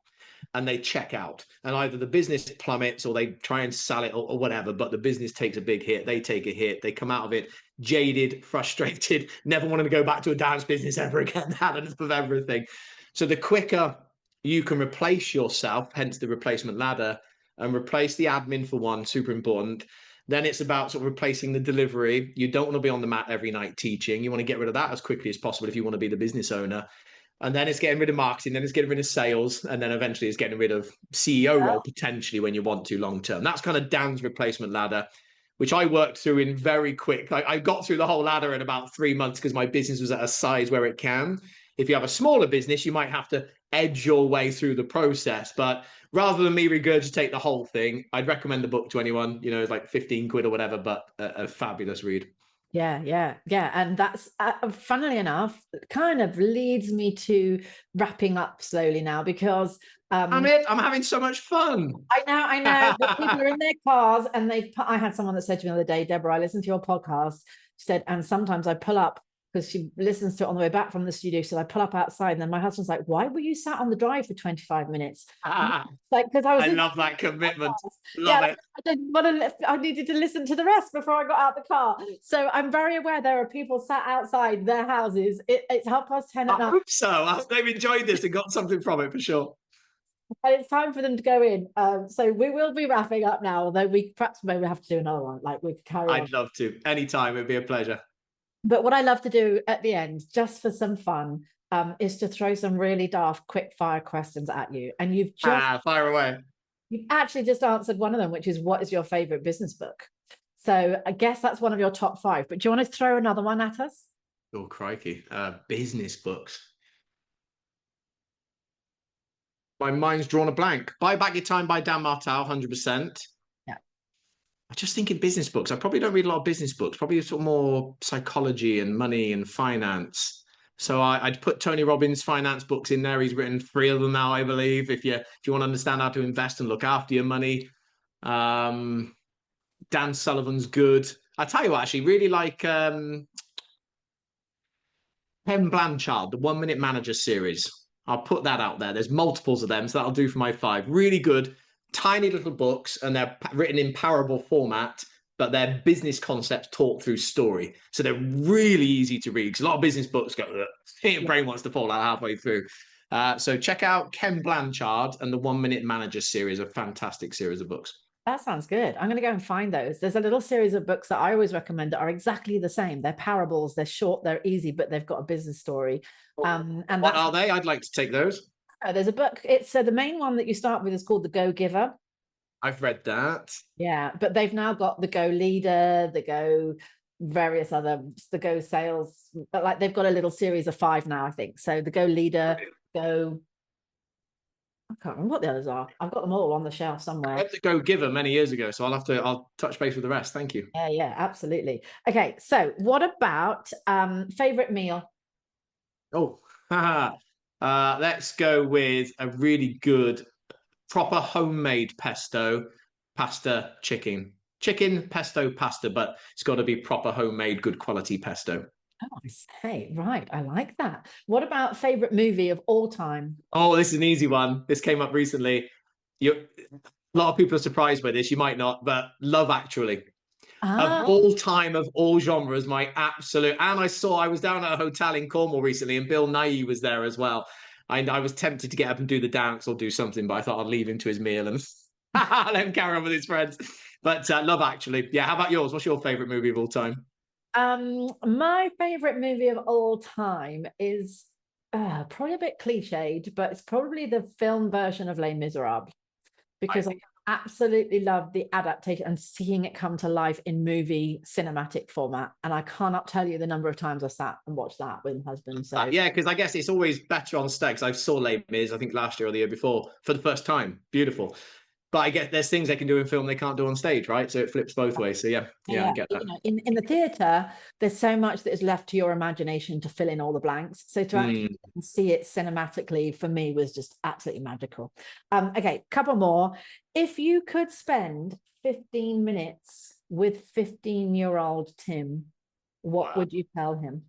Speaker 2: And they check out. And either the business plummets or they try and sell it or whatever, but the business takes a big hit. They take a hit. They come out of it jaded, frustrated, never wanting to go back to a dance business ever again, had enough of everything. So the quicker you can replace yourself, hence the replacement ladder, and replace the admin for one, super important. Then it's about sort of replacing the delivery. You don't want to be on the mat every night teaching. You want to get rid of that as quickly as possible if you want to be the business owner. And then it's getting rid of marketing, then it's getting rid of sales, and then eventually it's getting rid of CEO role potentially when you want to long term. That's kind of Dan's replacement ladder, which I worked through in very quick. I got through the whole ladder in about 3 months because my business was at a size where it can. If you have a smaller business, you might have to edge your way through the process. But rather than me regurgitate the whole thing, I'd recommend the book to anyone. It's like 15 quid or whatever, but a fabulous read.
Speaker 3: Yeah. And that's, funnily enough, kind of leads me to wrapping up slowly now, because
Speaker 2: I'm having so much fun.
Speaker 3: I know. But people are in their cars, and I had someone that said to me the other day, Deborah, I listened to your podcast. She said, and sometimes I pull up, because she listens to it on the way back from the studio. So I pull up outside, and then my husband's like, why were you sat on the drive for 25 minutes? Like, because I love that commitment. Love it. I needed to listen to the rest before I got out the car. So I'm very aware there are people sat outside their houses. It's 10:30 at night.
Speaker 2: I hope so. I hope they've enjoyed this and got something from it for sure.
Speaker 3: And it's time for them to go in. So we will be wrapping up now, although we perhaps maybe have to do another one. Like, we could carry on.
Speaker 2: I'd love to. Anytime. It'd be a pleasure.
Speaker 3: But what I love to do at the end, just for some fun, is to throw some really daft quick fire questions at you. And you've just
Speaker 2: fire away.
Speaker 3: You've actually just answered one of them, which is, what is your favorite business book? So I guess that's one of your top 5. But do you want to throw another one at us?
Speaker 2: Oh, crikey. Business books. My mind's drawn a blank. Buy Back Your Time by Dan Martell, 100%.
Speaker 3: Yeah.
Speaker 2: I just think in business books, I probably don't read a lot of business books, probably sort of more psychology and money and finance. So I'd put Tony Robbins' finance books in there. He's written 3 of them now, I believe. If you want to understand how to invest and look after your money, Dan Sullivan's good. I tell you what, actually, really like Ken Blanchard, the 1 Minute Manager series. I'll put that out there. There's multiples of them, so that'll do for my 5. Really good, tiny little books, and they're written in parable format, but they're business concepts taught through story. So they're really easy to read, because a lot of business books go, your brain wants to fall out halfway through. So check out Ken Blanchard and the 1 Minute Manager series, a fantastic series of books.
Speaker 3: That sounds good. I'm going to go and find those. There's a little series of books that I always recommend that are exactly the same. They're parables, they're short, they're easy, but they've got a business story.
Speaker 2: And what are they? I'd like to take those.
Speaker 3: There's a book. It's the main one that you start with is called The Go Giver.
Speaker 2: I've read that.
Speaker 3: Yeah, but they've now got the Go Leader, the Go various other, the Go Sales. But like they've got a little series of 5 now, I think. So the Go Leader, Go. I can't remember what the others are. I've got them all on the shelf somewhere.
Speaker 2: I had to Go Giver many years ago, so I'll touch base with the rest. Thank you.
Speaker 3: Yeah, absolutely. Okay, so what about favorite meal?
Speaker 2: Oh, let's go with a really good, proper homemade pasta chicken pesto pasta, but it's got to be proper homemade, good quality pesto.
Speaker 3: Oh, I say, right. I like that. What about favorite movie of all time?
Speaker 2: Oh, this is an easy one. This came up recently. A lot of people are surprised by this. You might not, but Love Actually. Of all time, of all genres, my absolute. And I was down at a hotel in Cornwall recently, and Bill Nighy was there as well. I was tempted to get up and do the dance or do something, but I thought I'd leave him to his meal and let him carry on with his friends. But Love Actually. Yeah, how about yours? What's your favorite movie of all time?
Speaker 3: My favorite movie of all time is probably a bit cliched, but it's probably the film version of Les Miserables, because I absolutely love the adaptation and seeing it come to life in movie cinematic format. And I cannot tell you the number of times I sat and watched that with my husband. So
Speaker 2: yeah, because I guess it's always better on stage. I saw Les Mis, I think last year or the year before, for the first time. Beautiful. But I guess there's things they can do in film they can't do on stage, right? So it flips both ways. So yeah, I get that.
Speaker 3: You know, in the theatre, there's so much that is left to your imagination to fill in all the blanks. So to actually see it cinematically, for me, was just absolutely magical. Okay, couple more. If you could spend 15 minutes with 15-year-old Tim, what would you tell him?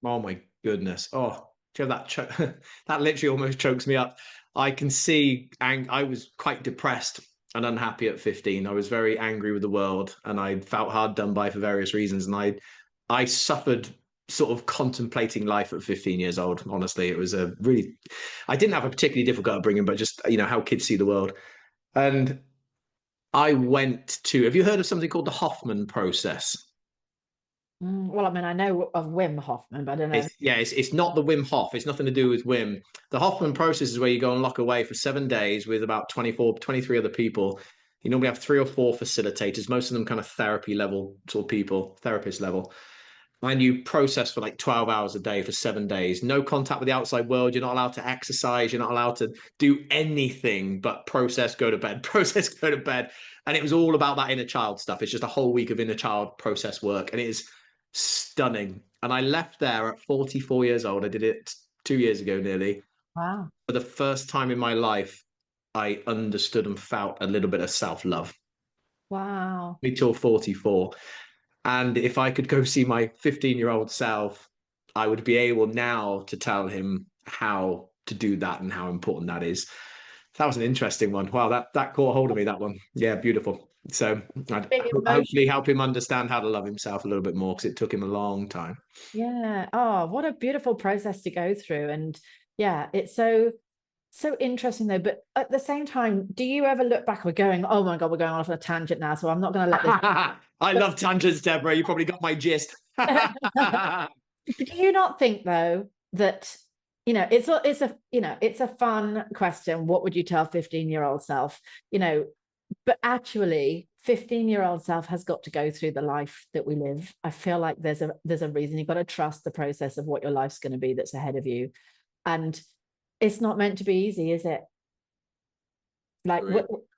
Speaker 2: Oh my goodness. Oh, do you have that? That literally almost chokes me up. I can see, I was quite depressed and unhappy at 15. I was very angry with the world, and I felt hard done by for various reasons. And I suffered sort of contemplating life at 15 years old. Honestly, it was I didn't have a particularly difficult upbringing, but just, how kids see the world. And I went to, have you heard of something called the Hoffman process?
Speaker 3: Well, I mean, I know of Wim Hoffman, but I don't know.
Speaker 2: It's not the Wim Hof. It's nothing to do with Wim. The Hoffman process is where you go and lock away for 7 days with about 23 other people. You normally have 3 or 4 facilitators, most of them kind of therapy level sort of people, therapist level. And you process for like 12 hours a day for 7 days. No contact with the outside world. You're not allowed to exercise. You're not allowed to do anything but process, go to bed, process, go to bed. And it was all about that inner child stuff. It's just a whole week of inner child process work. And it is stunning. And I left there at 44 years old. I did it 2 years ago nearly.
Speaker 3: Wow.
Speaker 2: For the first time in my life, I understood and felt a little bit of self-love.
Speaker 3: Wow.
Speaker 2: Until 44. And if I could go see my 15-year-old self, I would be able now to tell him how to do that and how important that is. That was an interesting one. Wow, that caught hold of me, that one. Yeah, beautiful. So I'd hopefully help him understand how to love himself a little bit more, because it took him a long time.
Speaker 3: Yeah. Oh, what a beautiful process to go through. And yeah, it's so interesting though. But at the same time, do you ever look back? We're going, oh my God, we're going off on a tangent now. So I'm not going to let this.
Speaker 2: I love tangents, Deborah. You probably got my gist.
Speaker 3: Do you not think though that, it's a fun question. What would you tell 15-year-old self? But actually 15-year-old self has got to go through the life that we live. I feel like there's a reason. You've got to trust the process of what your life's going to be that's ahead of you. And it's not meant to be easy, is it? Like,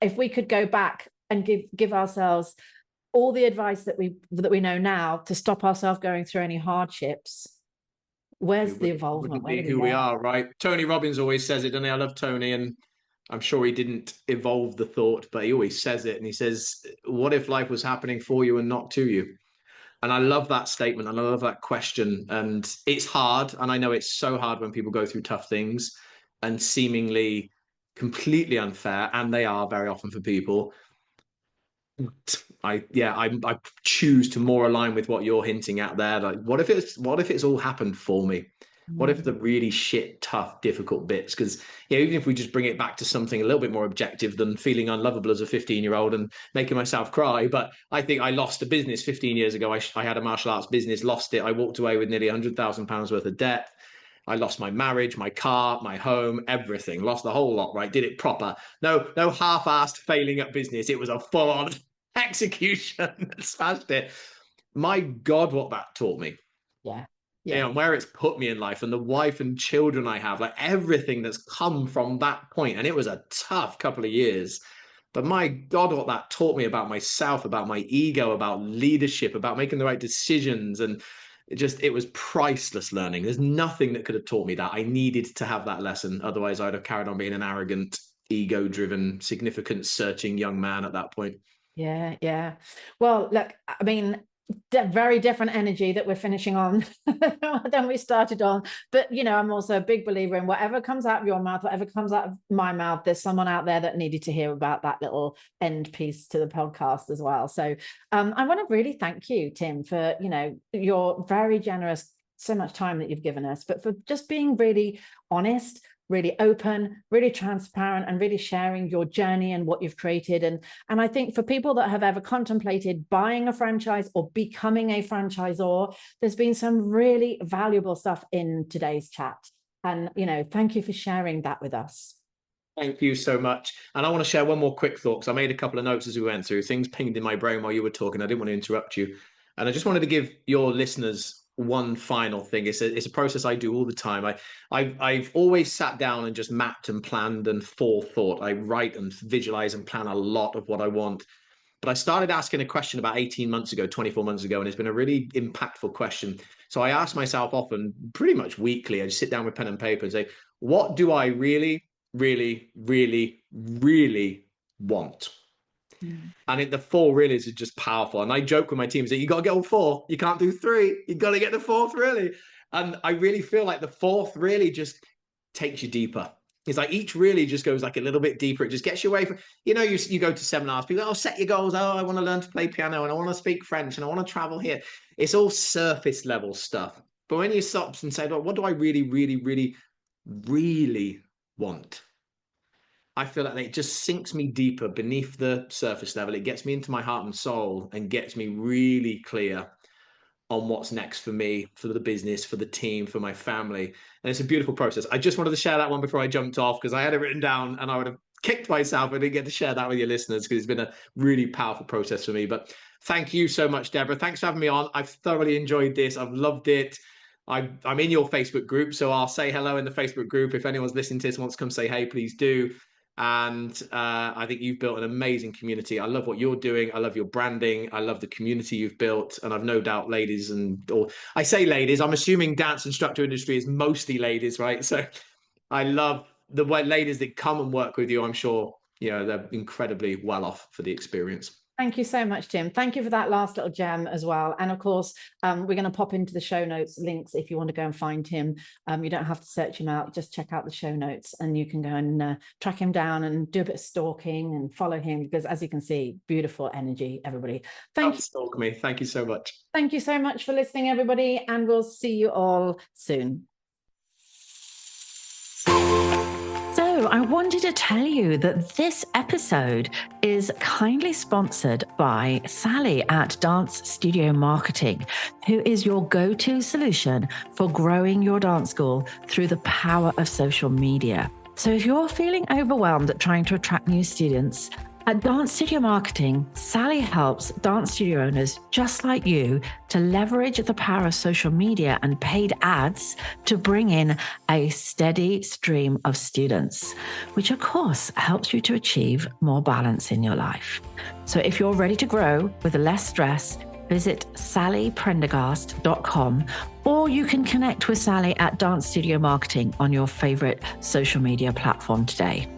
Speaker 3: if we could go back and give ourselves all the advice that we know now to stop ourselves going through any hardships, where's the involvement?
Speaker 2: Wouldn't be who we are, right? Tony Robbins always says it, doesn't he? I love Tony, and I'm sure he didn't evolve the thought, but he always says it. And he says, what if life was happening for you and not to you? And I love that statement, and I love that question. And it's hard, and I know it's so hard when people go through tough things and seemingly completely unfair, and they are very often for people. I choose to more align with what you're hinting at there. Like, what if it's all happened for me? What if the really shit, tough, difficult bits? Because even if we just bring it back to something a little bit more objective than feeling unlovable as a 15-year-old and making myself cry. But I think I lost a business 15 years ago. I had a martial arts business, lost it. I walked away with nearly £100,000 worth of debt. I lost my marriage, my car, my home, everything. Lost the whole lot, right? Did it proper. No half-assed failing at business. It was a full-on execution. Smashed it. My God, what that taught me.
Speaker 3: Yeah.
Speaker 2: And where it's put me in life, and the wife and children I have, like everything that's come from that point. And it was a tough couple of years. But my God, what that taught me about myself, about my ego, about leadership, about making the right decisions. And it was priceless learning. There's nothing that could have taught me that. I needed to have that lesson. Otherwise, I'd have carried on being an arrogant, ego-driven, significance-searching young man at that point.
Speaker 3: Yeah. Well, look, I mean, very different energy that we're finishing on than we started on. But, I'm also a big believer in whatever comes out of your mouth, whatever comes out of my mouth, there's someone out there that needed to hear about that little end piece to the podcast as well. So I want to really thank you, Tim, for, your very generous, so much time that you've given us, but for just being really honest, really open, really transparent, and really sharing your journey and what you've created. And I think for people that have ever contemplated buying a franchise or becoming a franchisor, there's been some really valuable stuff in today's chat. And, thank you for sharing that with us.
Speaker 2: Thank you so much. And I want to share one more quick thought, because I made a couple of notes as we went through. Things pinged in my brain while you were talking. I didn't want to interrupt you. And I just wanted to give your listeners one final thing. It's a process I do all the time. I've always sat down and just mapped and planned and forethought. I write and visualize and plan a lot of what I want. But I started asking a question about 18 months ago, 24 months ago, and it's been a really impactful question. So I ask myself often, pretty much weekly, I just sit down with pen and paper and say, what do I really, really, really, really want? And the 4 really is just powerful. And I joke with my team, say, you got to get all 4. You can't do 3. You got to get the 4th, really. And I really feel like the 4th really just takes you deeper. It's like each really just goes like a little bit deeper. It just gets you away from, you go to seminars, people, set your goals. I want to learn to play piano, and I want to speak French, and I want to travel here. It's all surface level stuff. But when you stop and say, what do I really, really, really, really want? I feel like it just sinks me deeper beneath the surface level. It gets me into my heart and soul and gets me really clear on what's next for me, for the business, for the team, for my family. And it's a beautiful process. I just wanted to share that one before I jumped off, because I had it written down and I would have kicked myself if I didn't get to share that with your listeners, because it's been a really powerful process for me. But thank you so much, Deborah. Thanks for having me on. I've thoroughly enjoyed this. I've loved it. I'm in your Facebook group, so I'll say hello in the Facebook group. If anyone's listening to this and wants to come say hey, please do. And I think you've built an amazing community. I love what you're doing. I love your branding. I love the community you've built. And I've no doubt ladies, or I say ladies, I'm assuming dance instructor industry is mostly ladies, right? So I love the way ladies that come and work with you. I'm sure, they're incredibly well off for the experience.
Speaker 3: Thank you so much, Tim. Thank you for that last little gem as well. And of course, we're going to pop into the show notes links if you want to go and find him. You don't have to search him out. Just check out the show notes and you can go and track him down and do a bit of stalking and follow him, because as you can see, beautiful energy, everybody. Thank you.
Speaker 2: Stalk me. Thank you so much.
Speaker 3: Thank you so much for listening, everybody. And we'll see you all soon.
Speaker 1: So I wanted to tell you that this episode is kindly sponsored by Sally at Dance Studio Marketing, who is your go-to solution for growing your dance school through the power of social media. So if you're feeling overwhelmed at trying to attract new students, At Dance Studio Marketing, Sally helps dance studio owners just like you to leverage the power of social media and paid ads to bring in a steady stream of students, which of course helps you to achieve more balance in your life. So if you're ready to grow with less stress, visit sallyprendergast.com, or you can connect with Sally at Dance Studio Marketing on your favorite social media platform today.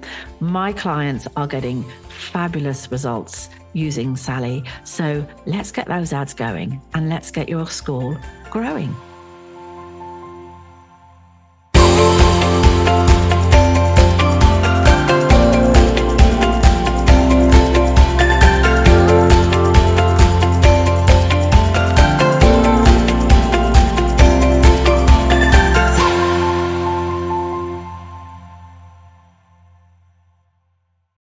Speaker 1: My clients are getting fabulous results using Sally. So let's get those ads going and let's get your school growing.